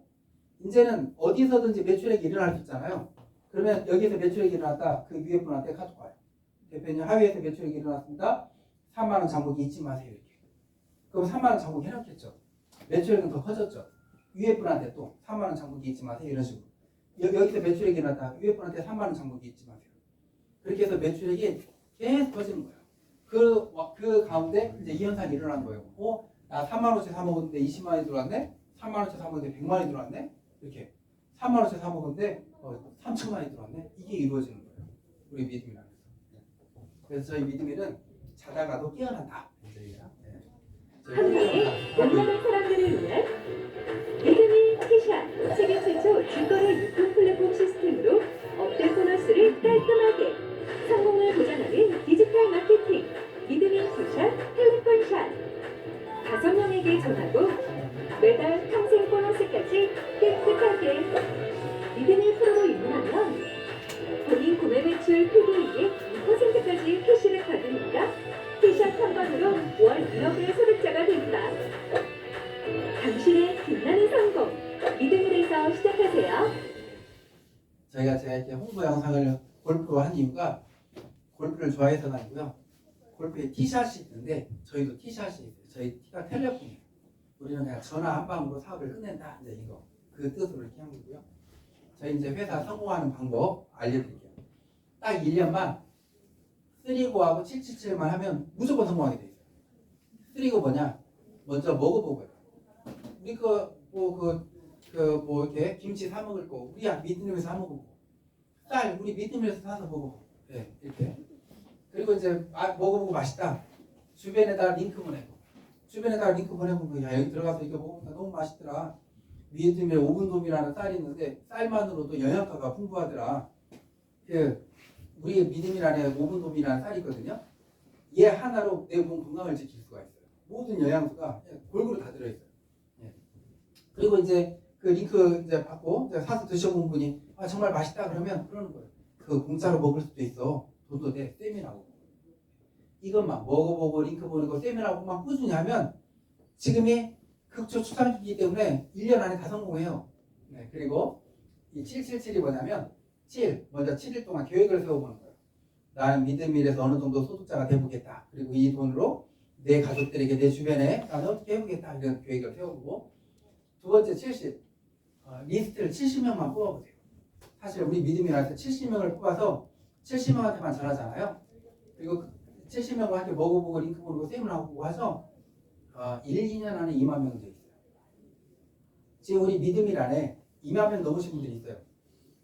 이제는 어디서든지 매출액이 일어날 수 있잖아요. 그러면 여기서 매출액이 일어났다. 그 위에 분한테 카톡 와요. 대표님 하위에서 매출액이 일어났습니다. 3만 원 장부기 잊지 마세요. 이렇게. 그럼 3만 원 장부기 해놓겠죠. 매출액은 더 커졌죠. 위에 분한테 또 3만 원 장부기 잊지 마세요. 이런 식으로. 여기서 매출액이 일어났다. 위에 분한테 3만 원 장부기 잊지 마세요. 그렇게 해서 매출액이 계속 커지는 거예요. 그 가운데 이제 이 현상이 일어난 거예요. 야 3만 원치 사 먹었는데 20만 원이 들어왔네. 3만 원치 사 먹었는데 100만 원이 들어왔네. 이렇게 3만 원치 사 먹었는데 3천만 원이 들어왔네. 이게 이루어지는 거예요. 우리 믿음이라는 거. 그래서 저희 믿음이는 자다가도 깨어난다. 저희가. 한국의 온라인 사람들을 위한 믿음이 티샷 세계 최초 중거래 유통 플랫폼 시스템으로 업된 보너스를 깔끔하게 성공을 보장하는 디지털 마케팅 믿음이 티샷 텔레폰샷 5명에게 전하고 매달 평생 보너스까지 깨끗하게 믿음의 프로로 입문하면 본인 구매 매출 PD의 2%까지 캐시를 받으니까 티샷 한 번으로 월 1억의 소득자가 된다. 당신의 빛나는 성공 믿음으로서 시작하세요. 제가 이렇게 홍보 영상을 골프로 한 이유가 골프를 좋아해서가 아니고요. 골프에 티샷이 있는데 저희도 티샷이 있어요. 저희 티가 텔레폰이에요. 우리는 그냥 전화 한 방으로 사업을 끝낸다. 이제 이거 그 뜻으로 이렇게 한 거고요. 저희 이제 회사 성공하는 방법 알려드릴게요. 딱 1년만 3고하고 777만 하면 무조건 성공하게 돼 있어요. 3고 뭐냐? 먼저 먹어보고요. 우리 뭐 이렇게 김치 사 먹을 거 우리 믿음에서 사 먹어보고 쌀 우리 믿음에서 사서 먹어보고 네, 이렇게 그리고 이제 먹어보고 맛있다. 주변에다 링크 보내고 주변에다 링크 보내고 야 여기 들어가서 이거 먹으니까 너무 맛있더라. 믿음의 오븐돔이라는 쌀이 있는데 쌀만으로도 영양가가 풍부하더라. 우리 믿음이라는 오븐돔이라는 쌀이 있거든요. 얘 하나로 내 몸 건강을 지킬 수가 있어요. 모든 영양소가 골고루 다 들어있어요. 예. 그리고 이제 그 링크 이제 받고 이제 사서 드셔본 분이 정말 맛있다 그러면 그러는 거예요. 그 공짜로 먹을 수도 있어. 돈도 돼. 세미나고. 이것만 먹어보고 링크 보내고 세미나고만 꾸준히 하면 지금이 극초 초창기이기 때문에 1년 안에 다 성공해요. 네. 그리고 이 777이 뭐냐면 먼저 7일 동안 계획을 세워보는 거예요. 나는 믿음일에서 어느 정도 소득자가 되보겠다. 그리고 이 돈으로 내 가족들에게 내 주변에 나는 어떻게 해보겠다. 이런 계획을 세워보고 두 번째 70 리스트를 70명만 뽑아보세요. 사실 우리 믿음이라서 70명을 뽑아서 70명한테만 전하잖아요. 그리고 70명과 함께 먹어보고 링크 보고 세미나하고 해서 1, 2년 안에 2만 명 돼 있어요. 지금 우리 믿음이란에 2만 명 넘으신 분들이 있어요.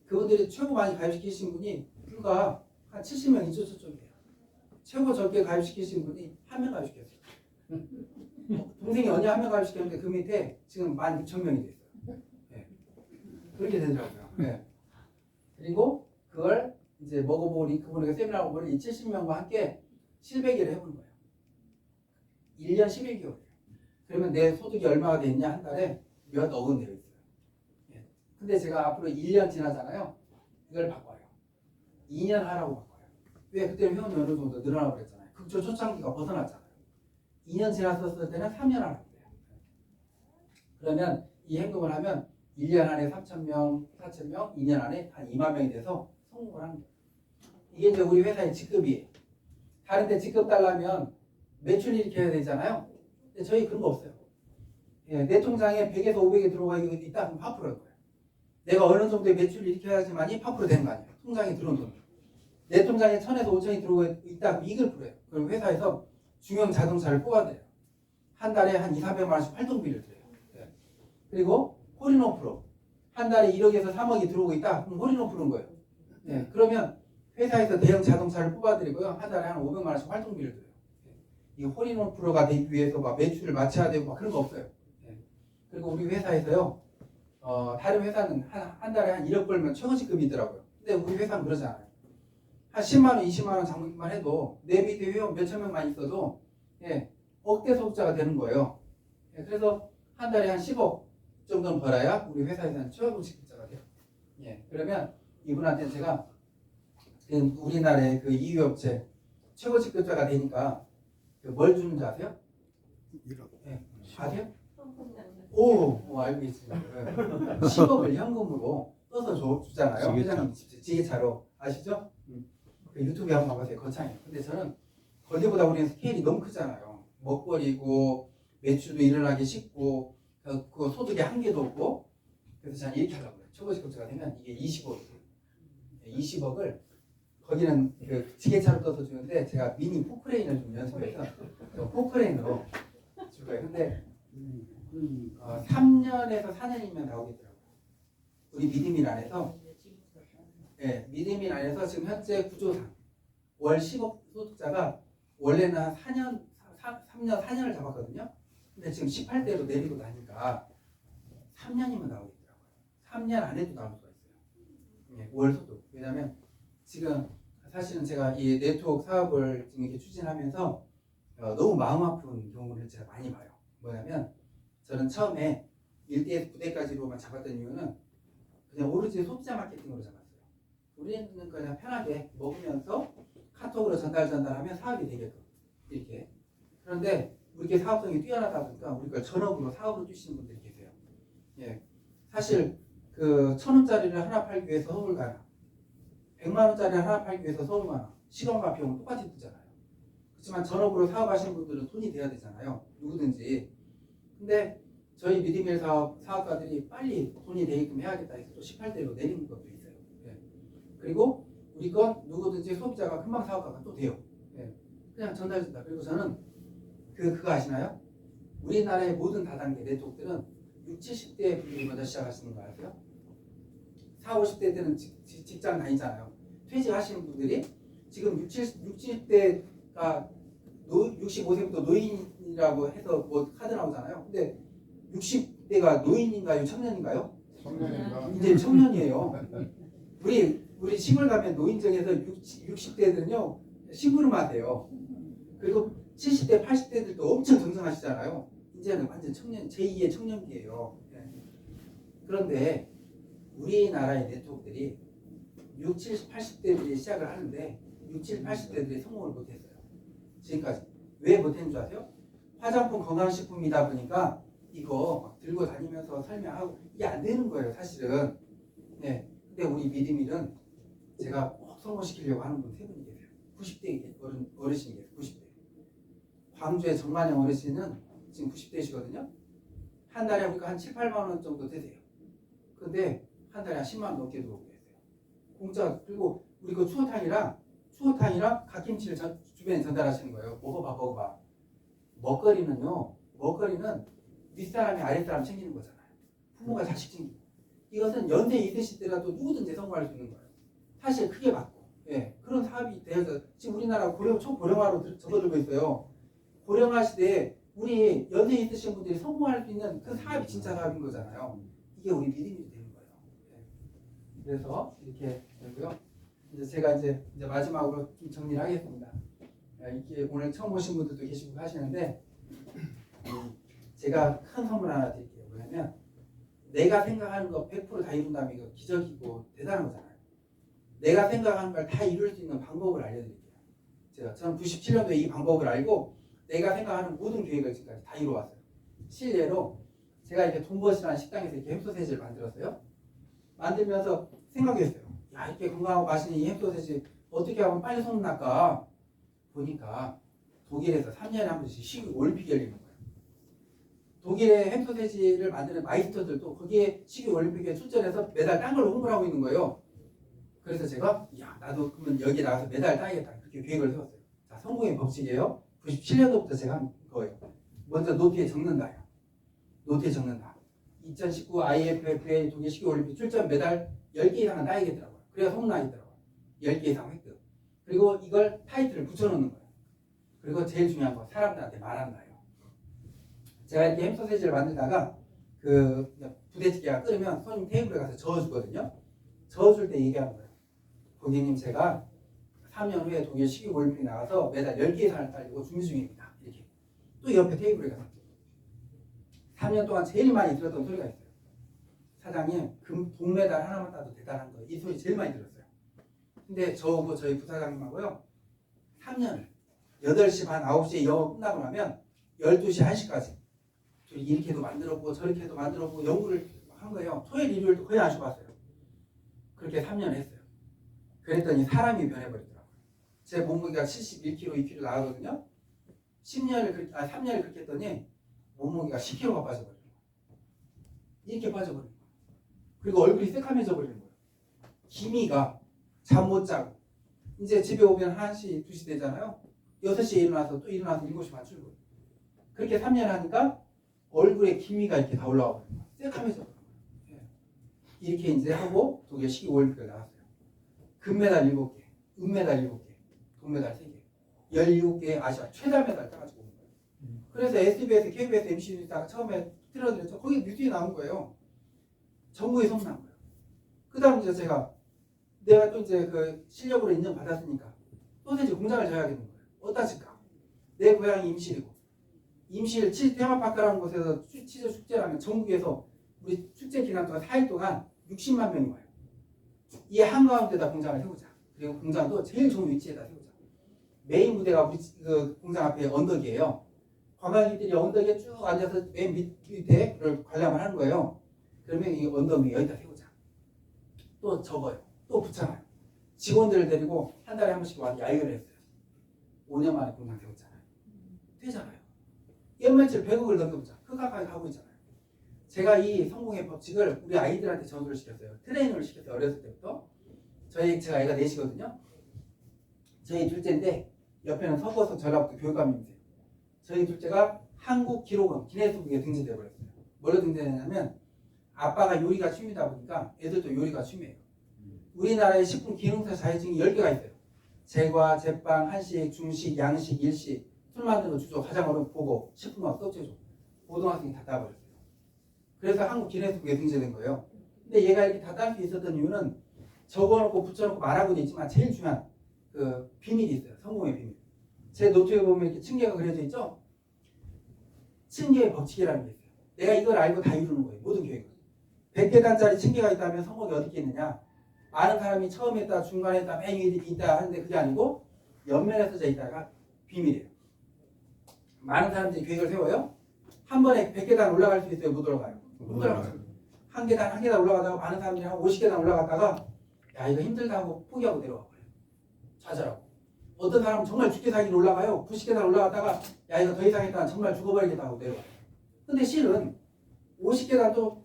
그분들이 최고 많이 가입시키신 분이 불과 한 70명 있죠, 저쪽이에요. 최고 적게 가입시키신 분이 1명 가입시켰어요. 동생이 언니 1명 가입시켰는데 그 밑에 지금 16,000명이 됐어요. 네. 그렇게 되더라고요. 네. 그리고 그걸 이제 먹어보고 링크 보내고 세미나하고 보는 이 70명과 함께 700일을 해보는 거예요. 1년 11개월이에요. 그러면 내 소득이 얼마가 되느냐 한 달에 몇 억은 되어 있어요. 근데 제가 앞으로 1년 지나잖아요. 이걸 바꿔요. 2년 하라고 바꿔요. 왜? 그때는 회원이 어느 정도 늘어나고 그랬잖아요. 극초 초창기가 벗어났잖아요. 2년 지났었을 때는 3년 하라고 해요. 그러면 이 행동을 하면 1년 안에 3,000명, 4,000명, 2년 안에 한 2만 명이 돼서 성공을 하는 거예요. 이게 이제 우리 회사의 직급이에요. 다른 데 직급 달라면 매출 일으켜야 되잖아요. 근데 저희 그런 거 없어요. 내 통장에 100에서 500이 들어가 있다 그럼 파프로일 거예요. 내가 어느 정도의 매출을 일으켜야지만이 파프로 되는 거 아니에요. 통장에 들어온 돈. 내 통장에 1,000에서 5,000이 들어오고 있다 그럼 이걸 풀어요. 그럼 회사에서 중형 자동차를 뽑아드려요. 한 달에 한 2, 300만 원씩 활동비를 드려요. 네. 그리고 홀인원 프로. 한 달에 1억에서 3억이 들어오고 있다 그럼 홀인원 프로인 거예요. 네. 그러면 회사에서 대형 자동차를 뽑아드리고요. 한 달에 한 500만 원씩 활동비를 드려요. 네. 이 홀인원 프로가 되기 위해서 막 매출을 맞춰야 되고 막 그런 거 없어요. 네. 그리고 우리 회사에서요. 다른 회사는 한 달에 한 1억 벌면 최고직급이더라고요. 근데 우리 회사는 그러지 않아요. 한 10만 원, 20만 원 장만 해도 내 밑에 회원 몇천 명만 있어도 억대 소득자가 되는 거예요. 그래서 한 달에 한 10억 정도는 벌어야 우리 회사에서는 최고직급자가 돼요. 그러면 이분한테는 제가 우리나라의 그 이유업체 최고직급자가 되니까 뭘 주는 줄 아세요? 1억. 아세요? 알고 있습니다. 10억을 현금으로 써서 주잖아요. 회장님 지게차로 아시죠? 그 유튜브에 한번 봐보세요. 거창해요. 근데 저는 거기보다 우리는 스케일이 너무 크잖아요. 먹거리고 매출도 일어나기 쉽고 그 소득의 한계도 없고 그래서 저는 이렇게 하려고 해요. 최고직급자가 되면 이게 20억이에요. 20억을 거기는 그 지게차로 떠서 주는데 제가 미니 포크레인을 좀 연습해서 포크레인으로 거예요. 근데 3년에서 4년이면 나오겠더라고요. 우리 미드밀 안에서 미드밀 안에서 지금 현재 구조상 월 10억 소득자가 원래는 한 3년 4년을 잡았거든요. 근데 지금 18대로 내리고 나니까 3년이면 나오겠더라고요. 3년 안에도 나올 수가 있어요. 월 소득. 왜냐하면 지금 사실은 제가 이 네트워크 사업을 지금 이렇게 추진하면서 너무 마음 아픈 경우를 제가 많이 봐요. 뭐냐면 저는 처음에 1대에서 9대까지로만 잡았던 이유는 그냥 오로지 소비자 마케팅으로 잡았어요. 우리는 그냥 편하게 먹으면서 카톡으로 전달하면 사업이 되게끔 이렇게. 그런데 우리 사업성이 뛰어나다 보니까 우리 걸 전업으로 사업으로 뛰시는 분들이 계세요. 예, 사실 그 1,000원짜리를 하나 팔기 위해서 서울 가나 100만 원짜리를 하나 팔기 위해서 서울 가나 시간과 비용은 똑같이 들잖아요. 그렇지만 전업으로 사업하시는 분들은 돈이 돼야 되잖아요. 누구든지. 근데 저희 미드밀 사업가들이 빨리 돈이 되게끔 해야겠다 해서 또 18대로 내리는 것도 있어요. 예. 그리고 우리 건 누구든지 소비자가 금방 사업가가 또 돼요. 예. 그냥 전달준다. 그리고 저는 그거 아시나요? 우리나라의 모든 다단계 네트워크들은 60, 70대 분들이 먼저 시작하시는 거 아세요? 40, 50대 때는 직장 다니잖아요. 퇴직하시는 분들이 지금 60대가 65세부터 노인이라고 해서 뭐 카드 나오잖아요. 근데 60대가 노인인가요? 청년인가요? 청년입니다. 이제 청년이에요. 우리 시골 가면 노인정에서 60대들은요 심부름만 해요. 그리고 70대, 80대들도 엄청 정정하시잖아요. 이제는 완전 청년, 제2의 청년기예요. 그런데 우리나라의 네트워크들이 60, 70, 80대들이 시작을 하는데 60, 80대들이 성공을 못했어요. 지금까지. 왜 못했는 줄 아세요? 화장품 건강식품이다 보니까 이거 막 들고 다니면서 설명하고 이게 안 되는 거예요, 사실은. 네. 근데 우리 미드밀은 제가 꼭 성공시키려고 하는 분 3분이 계세요. 90대 어르신이 계세요. 90대. 광주의 정만영 어르신은 지금 90대시거든요. 한 달에 보니까 한 7, 8만 원 정도 되세요. 근데 한 달에 한 10만 원 넘게 들어오고 계세요. 공짜. 그리고 우리 그 추어탕이랑 갓김치를 주변에 전달하시는 거예요. 먹어봐. 먹거리는 윗사람이 아랫사람 챙기는 거잖아요. 부모가 자식 챙기고. 이것은 연세 있으시더라도 누구든지 성공할 수 있는 거예요. 사실 크게 맞고. 예, 그런 사업이 되어서 지금 우리나라 초고령화로 접어들고 있어요. 고령화 시대에 우리 연세 있으신 분들이 성공할 수 있는 그 사업이 진짜 사업인 거잖아요. 이게 우리 믿음이 되는 거예요. 예. 그래서 이렇게 되고요. 이제 제가 이제 마지막으로 좀 정리를 하겠습니다. 이게 오늘 처음 오신 분들도 계시고 하시는데 제가 큰 선물 하나 드릴게요. 뭐냐면 내가 생각하는 거 100% 다 이룬다면 이거 기적이고 대단한 거잖아요. 내가 생각하는 걸 다 이룰 수 있는 방법을 알려드릴게요. 저는 97년도에 이 방법을 알고 내가 생각하는 모든 계획을 지금까지 다 이루어왔어요. 실례로 제가 이렇게 돈버시라는 식당에서 이렇게 햄소세지를 만들었어요. 만들면서 생각했어요. 야, 이렇게 건강하고 맛있는 이 햄소세지 어떻게 하면 빨리 소문날까? 보니까 독일에서 3년에 한 번씩 시국 올림픽이 열리는 거예요. 독일의 햄소세지를 만드는 마이스터들도 거기에 시국 올림픽에 출전해서 메달 딴 걸 홍보를 하고 있는 거예요. 그래서 제가 나도 그러면 여기 나가서 메달 따야겠다. 그렇게 계획을 세웠어요. 자, 성공의 법칙이에요. 97년도부터 제가 한 거예요. 먼저 노트에 적는다요. 노트에 적는다. 2019 IFFA 독일 시기올림픽 출전 메달 10개 이상은 따야겠더라고요. 그래야 소문나겠더라고요. 10개 이상 획득. 그리고 이걸 타이틀을 붙여놓는 거예요. 그리고 제일 중요한 거 사람들한테 말한다요. 제가 이렇게 햄소세지를 만들다가 그 부대찌개가 끓으면 손님 테이블에 가서 저어주거든요. 저어줄 때 얘기하는 거예요. 고객님, 제가 3년 후에 독일 시기올림픽 나가서 메달 10개 이상을 따려고 준비 중입니다. 이렇게. 또 옆에 테이블에 가서 3년 동안 제일 많이 들었던 소리가 있어요. 사장님, 동메달 하나만 따도 대단한 거. 이 소리 제일 많이 들었어요. 근데 저하고 저희 부사장님하고요 3년을 8시 반 9시에 영업 끝나고 나면 12시 1시까지 둘이 이렇게도 만들었고 저렇게도 만들었고 연구를 한 거예요. 토요일 일요일도 거의 안 쉬어봤어요. 그렇게 3년 했어요. 그랬더니 사람이 변해버리더라고요. 제 몸무게가 71kg, 2kg 나가거든요. 3년을 그렇게 했더니 몸무게가 10kg가 빠져버리는 거예요. 이렇게 빠져버리는 거예요. 그리고 얼굴이 새카매져 버리는 거예요. 기미가 잠 못 자고 이제 집에 오면 1시, 2시 되잖아요. 6시에 일어나서 또 일어나서 7시 반 출근. 그렇게 3년 하니까 얼굴에 기미가 이렇게 다 올라오고 새카매져. 이렇게 이제 하고 독일 시기 올림픽을 나갔어요. 금메달 7개, 은메달 7개, 동메달 3개, 17개의 아시아 최다 메달 따가지고 온 거예요. 그래서 SBS, KBS, MC가 처음에 틀어드렸죠. 거기 뉴스에 나온 거예요. 전국에 소문난 거예요. 그 다음 이제 내가 또 이제 그 실력으로 인정받았으니까 소세지 공장을 져야겠는 거예요. 어디다 질까? 내 고향이 임실이고, 임실 테마파크라는 곳에서 치즈 축제를 하면 전국에서 우리 축제 기간 동안 4일 동안 60만 명이 와요. 이 한가운데다 공장을 세우자. 그리고 공장도 제일 좋은 위치에다 세우자. 메인 무대가 우리 그 공장 앞에 언덕이에요. 관광객들이 언덕에 쭉 앉아서 맨 밑에 그걸 관람을 하는 거예요. 그러면 이 언덕 위에 여기다 세우자. 또 적어요. 또 붙여놔요. 직원들을 데리고 한 달에 한 번씩 와서 야유를 했어요. 5년 만에 공장 세웠잖아요. 되잖아요. 연매출 100억을 넘겨보자. 그 가까이 가고 있잖아요. 제가 이 성공의 법칙을 우리 아이들한테 전수를 시켰어요. 트레이닝을 시켰어요. 어렸을 때부터. 제가 애가 4시거든요. 저희 둘째인데 옆에는 서버서 전라북도 교육감님이세요. 저희 둘째가 한국 기록원 기네스북에 등재되어 버렸어요. 뭐로 등재되냐면 아빠가 요리가 취미다 보니까 애들도 요리가 취미예요. 우리나라의 식품 기능사 자격증이 10개가 있어요. 제과, 제빵, 한식, 중식, 양식, 일식, 술 만드는 거 주조, 화장어른, 보고, 식품학, 서체조 고등학생이 다 따버렸어요. 그래서 한국 기네스북에 등재된 거예요. 근데 얘가 이렇게 다 딸 수 있었던 이유는 적어놓고 붙여놓고 말하고는 있지만 제일 중요한 그 비밀이 있어요. 성공의 비밀. 제 노트에 보면 이렇게 층계가 그려져 있죠? 층계의 법칙이라는 게 있어요. 내가 이걸 알고 다 이루는 거예요. 모든 계획은. 100계단짜리 층계가 있다면 성공이 어떻게 있느냐? 많은 사람이 처음에 있다, 중간에 있다, 맨 위에 있다 하는데 그게 아니고 옆면에 써져 있다가 비밀이에요. 많은 사람들이 계획을 세워요. 한 번에 100계단 올라갈 수 있어요? 못 올라가요? 못 올라가요. 한 계단 올라가다가 많은 사람들이 한 50계단 올라갔다가 야 이거 힘들다 하고 포기하고 내려와 버려요. 좌절하고. 어떤 사람은 정말 죽게 살기로 올라가요. 90계단 올라갔다가 야 이거 더 이상 했다 정말 죽어버리겠다 하고 내려와요. 근데 실은 50계단도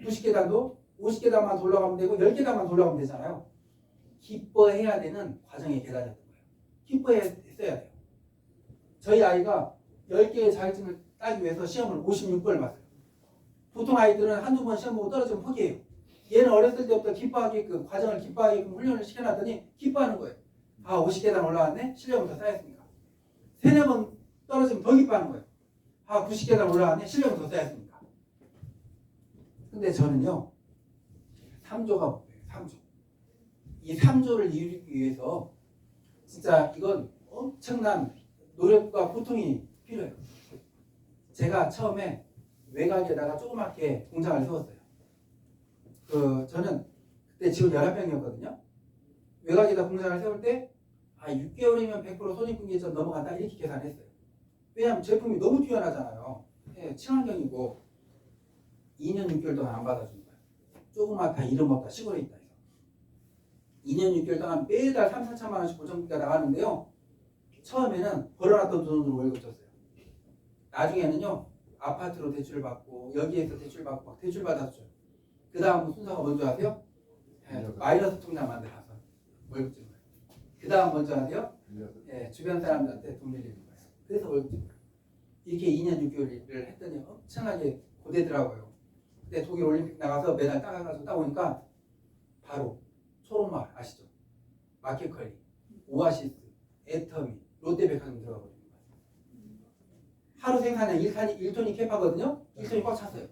90계단도 50계단만 올라가면 되고 10계단만 올라가면 되잖아요. 기뻐해야 되는 과정의 계단이었던 거예요. 기뻐했어야 돼요. 저희 아이가 10개의 자격증을 따기 위해서 시험을 56번을 봤어요. 보통 아이들은 한두 번 시험 보고 떨어지면 포기해요. 얘는 어렸을 때부터 기뻐하게끔 과정을 기뻐하게끔 훈련을 시켜놨더니 기뻐하는 거예요. 아 50계단 올라왔네? 실력은 더 쌓였으니까. 3-4번 떨어지면 더 기뻐하는 거예요. 아 90계단 올라왔네? 실력은 더 쌓였으니까. 근데 저는요 3조가 뭐예요? 3조. 이 3조를 이루기 위해서 진짜 이건 엄청난 노력과 고통이 필요해요. 제가 처음에 외곽에다가 조그맣게 공장을 세웠어요. 저는 그때 직원 11명이었거든요. 외곽에다 공장을 세울 때 6개월이면 100% 손익분기점 넘어간다 이렇게 계산했어요. 왜냐하면 제품이 너무 뛰어나잖아요. 친환경이고 2년 6개월 동안 안 받아주는 거예요. 조그맣다 이름 없다 시골에 있다 해서 2년 6개월 동안 매달 3-4천만 원씩 고정비가 나가는데요. 처음에는 벌어놨던 돈으로 월급 줬어요. 나중에는요 아파트로 대출을 받고 여기에서 대출 받고 막 대출 받았죠. 그 다음 순서가 뭔지 아세요? 마이너스 통장 만들어서 월급 주는 거예요. 그 다음 먼저 하세요? 주변 사람들한테 돈 빌리는 거예요. 그래서 월급 주는 거예요. 이렇게 2년 6개월을 했더니 엄청나게 고되더라고요. 근데 독일 올림픽 나가서 메달 따가지고 따오니까 바로 초록마을 아시죠? 마켓컬리, 오아시스, 애터미, 롯데백화점 들어가 버립니다. 하루 생산량 1톤이 캡하거든요. 1톤이 꽉 찼어요.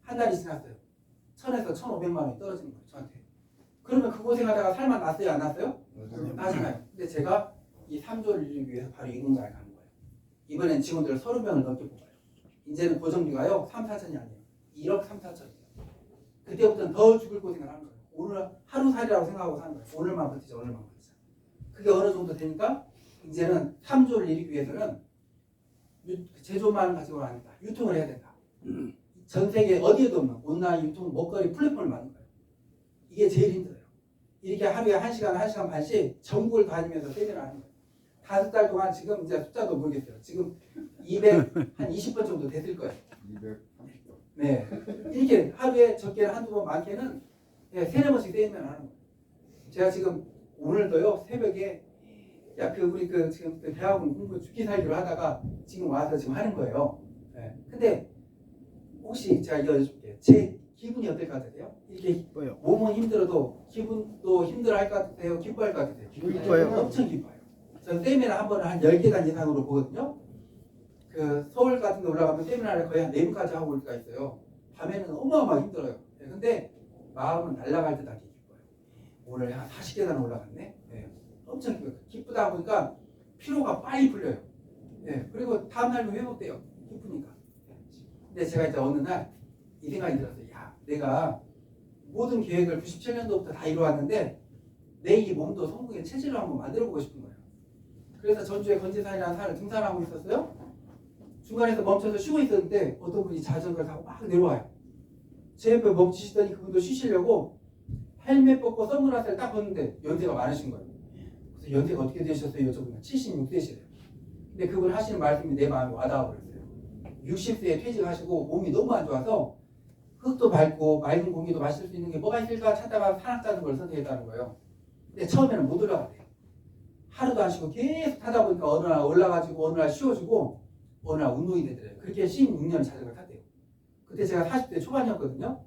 한 달이 지났어요. 1000에서 1500만 원이 떨어지는 거예요. 저한테. 그러면 그 고생하다가 살만 났어요? 안 났어요? 나잖아요. 근데 제가 이 3조를 이루기 위해서 바로 이 공장을 가는 거예요. 이번엔 직원들을 30명을 넘게 뽑아요. 이제는 고정비가요 3-4천이 아니에요. 1억 3-4천이에요. 그때부터는 더 죽을 고생을 하는 거예요. 오늘 하루살이라고 생각하고 사는 거예요. 오늘만 버티자 오늘만 버티자. 그게 어느 정도 되니까 이제는 3조를 이루기 위해서는 제조만 가지고는 아니다. 유통을 해야 된다. 전 세계 어디에도 없는 온라인 유통 먹거리 플랫폼을 만든 거예요. 이게 제일 힘들어요. 이렇게 하루에 1시간, 1시간 반씩 전국을 다니면서 세미나를 하는 거예요. 5달 동안 지금 이제 숫자도 모르겠어요. 지금 220번 정도 됐을 거예요. 230번. 네. 이렇게 하루에 적게는 한두 번, 많게는 3-4번씩 세미나를 하는 거예요. 제가 지금 오늘도요, 새벽에 우리 지금 대학원 공부 죽기 살기로 하다가 지금 와서 지금 하는 거예요. 예. 근데 혹시 제가 이거 여쭤볼게요. 제 기분이 어떨 것 같으세요? 이렇게 뭐요? 몸은 힘들어도 기분도 힘들어할 것 같으세요? 기뻐할 것 같으세요? 기뻐요. 엄청 기뻐요. 저는 세미나 한 번에 한 10계단 이상으로 보거든요. 그 서울 같은 데 올라가면 세미나를 거의 한 4번까지 하고 올 때가 있어요. 밤에는 어마어마하게 힘들어요. 예, 근데 마음은 날아갈 듯하게 기뻐요. 오늘 한 40계단 올라갔네. 예, 엄청 기뻐요. 기쁘다 보니까 피로가 빨리 풀려요. 예, 그리고 다음날도 회복돼요. 기쁘니까. 근데 제가 이제 어느 날 이 생각이 들었어요. 야, 내가 모든 계획을 97년도부터 다 이루었는데 내 이 몸도 성공의 체질로 한번 만들어보고 싶은 거예요. 그래서 전주에 건지산이라는 산을 등산하고 있었어요. 중간에서 멈춰서 쉬고 있었는데 어떤 분이 자전거를 타고 막 내려와요. 제 옆에 멈추시더니 그분도 쉬시려고 헬멧 벗고 선글라스를 딱 벗는데 연세가 많으신 거예요. 그래서 연세가 어떻게 되셨어요? 여쭤보면 76세시래요. 근데 그분 하시는 말씀이 내 마음에 와닿아 버렸어요. 60세에 퇴직하시고 몸이 너무 안 좋아서 흙도 밟고 맑은 공기도 마실 수 있는 게 뭐가 있을까 찾다가 산악자전거를 선택했다는 거예요. 근데 처음에는 못 올라갔대요. 하루도 안 쉬고 계속 타다 보니까 어느 날 올라가지고 어느 날 쉬어주고 어느 날 운동이 되더래요. 그렇게 16년 자전거를 탔대요. 그때 제가 40대 초반이었거든요.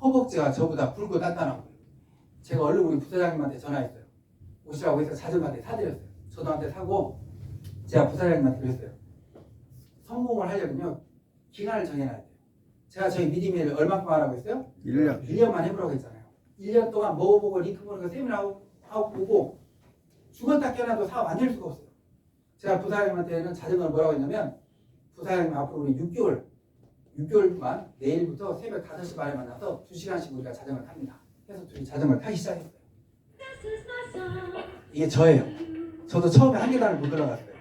허벅지가 저보다 굵고 단단한 거예요. 제가 얼른 우리 부사장님한테 전화했어요. 오시라고 해서 자전거한테 사드렸어요. 저도 한테 사고 제가 부사장님한테 그랬어요. 성공을 하려면요 기간을 정해놔야 돼요. 제가 저희 미디메이를 얼마큼 하라고 했어요? 1년. 1년만 해보라고 했잖아요. 1년 동안 먹어보고 링크 보는 거 세미나 하고 보고 죽었다 깨어나도 사업 안 될 수가 없어요. 제가 부사장님한테는 자전거를 뭐라고 했냐면 부사장님 앞으로 우리 6개월만 내일부터 새벽 5시 반에 만나서 2시간씩 우리가 자전거를 탑니다. 그래서 둘이 자전거를 타기 시작했어요. 이게 저예요. 저도 처음에 한 계단을 못 올라갔어요.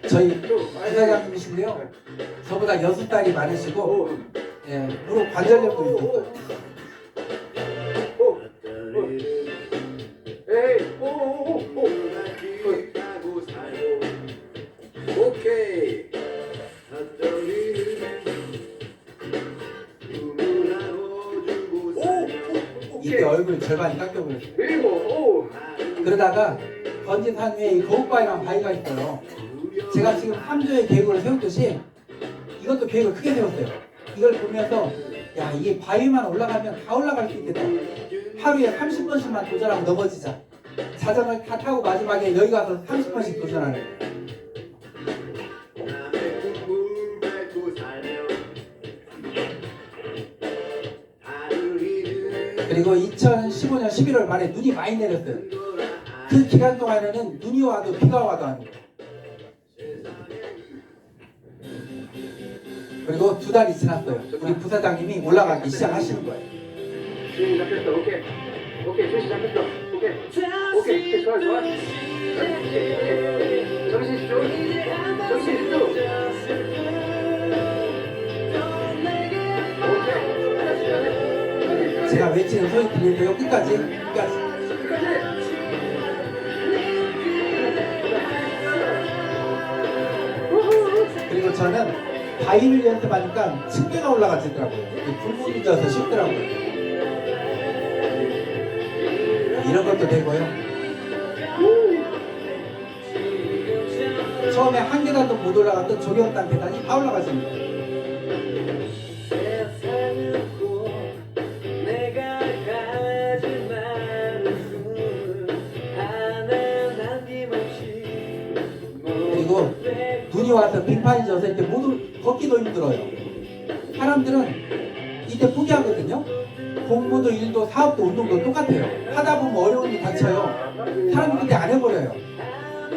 저희 부사장님이신데요. 저보다 6달이 많으시고 예, 무릎 관절염도 있었어요. 오케이. 이때 얼굴 절반이 깎여버렸어요. 그리고 그러다가 건지산 위에 이 거북바위라는 바위가 있어요. 제가 지금 3조의 계획을 세웠듯이 이것도 계획을 크게 세웠어요. 이걸 보면서 야, 이게 바위만 올라가면 다 올라갈 수 있겠다. 하루에 30번씩만 도전하고 넘어지자. 자전거를 다 타고 마지막에 여기 가서 30번씩 도전하는 거예요. 그리고 2015년 11월 말에 눈이 많이 내렸어요. 그 기간 동안에는 눈이 와도 비가 와도 하는 거예요. 그리고 2달이 지났어요. 우리 부사장님이 올라가기 시작하시는 거예요. 주인 잡혔어. 오케이. 오케이. 주인 잡혔어. 오케이. 오케이. 좋아. 정신 집중. 정신 집중. 오케이. 제가 외치는 소리 들리세요? 끝까지. 그리고 저는 바위를 연습하니까 층계가 올라가지더라고요. 굴곡이 져서 쉽더라고요. 이런 것도 되고요. 처음에 한 계단도 못 올라갔던 조경단 계단이 다 올라가집니다. 그리고 눈이 와서 빙판이 져서 이렇게 걷기도 힘들어요. 사람들은 이때 포기하거든요. 공부도 일도 사업도 운동도 똑같아요. 하다 보면 어려운 일 닥쳐요. 사람들이 그때 안 해버려요.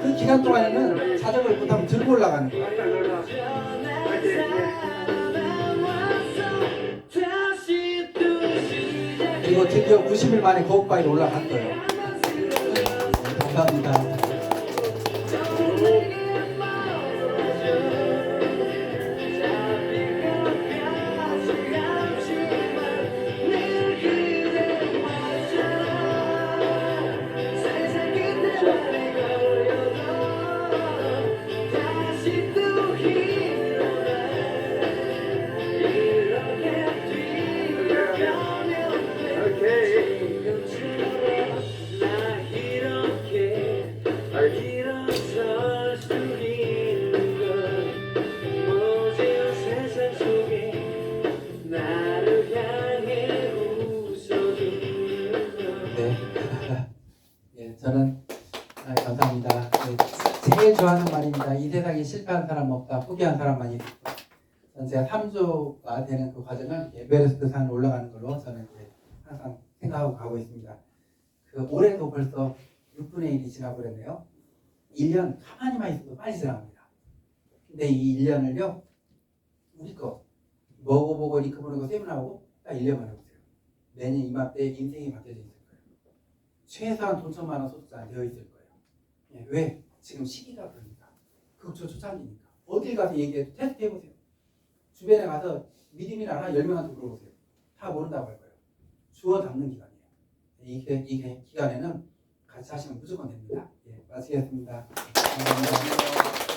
그 기간 동안에는 자전거를 못하면 들고 올라가는 거예요. 그리고 드디어 90일 만에 거북바위로 올라갔어요. 감사합니다. 오케이. 저는 감사합니다. 제일 좋아하는 말입니다. 이 세상에 실패한 사람 없다. 포기한 사람만 있다. 저는 제가 3조가 되는 그 과정을 에베레스트 산 올라가는 걸로 저는 이제 항상 생각하고 가고 있습니다. 그 올해도 벌써 6분의 1이 지나버렸네요. 1년 가만히만 있어도 빨리 지나갑니다. 근데 이 1년을요, 우리 거 먹어보고 리커버리고 세분하고 딱 1년만 해보세요. 내년 이맘때 인생이 바뀌어져 있을 거예요. 최소한 돈 1,000만 원 소득자 되어 있을 거예요. 예, 왜? 지금 시기가 그러니까. 극초 초창기니까. 어딜 가서 얘기해도 테스트 해보세요. 주변에 가서 믿음이나 하나 10명한테 물어보세요. 다 모른다고 할 거예요. 주워 담는 기간이에요. 이 기간에는 같이 하시면 무조건 됩니다. 예, 마치겠습니다. 감사합니다.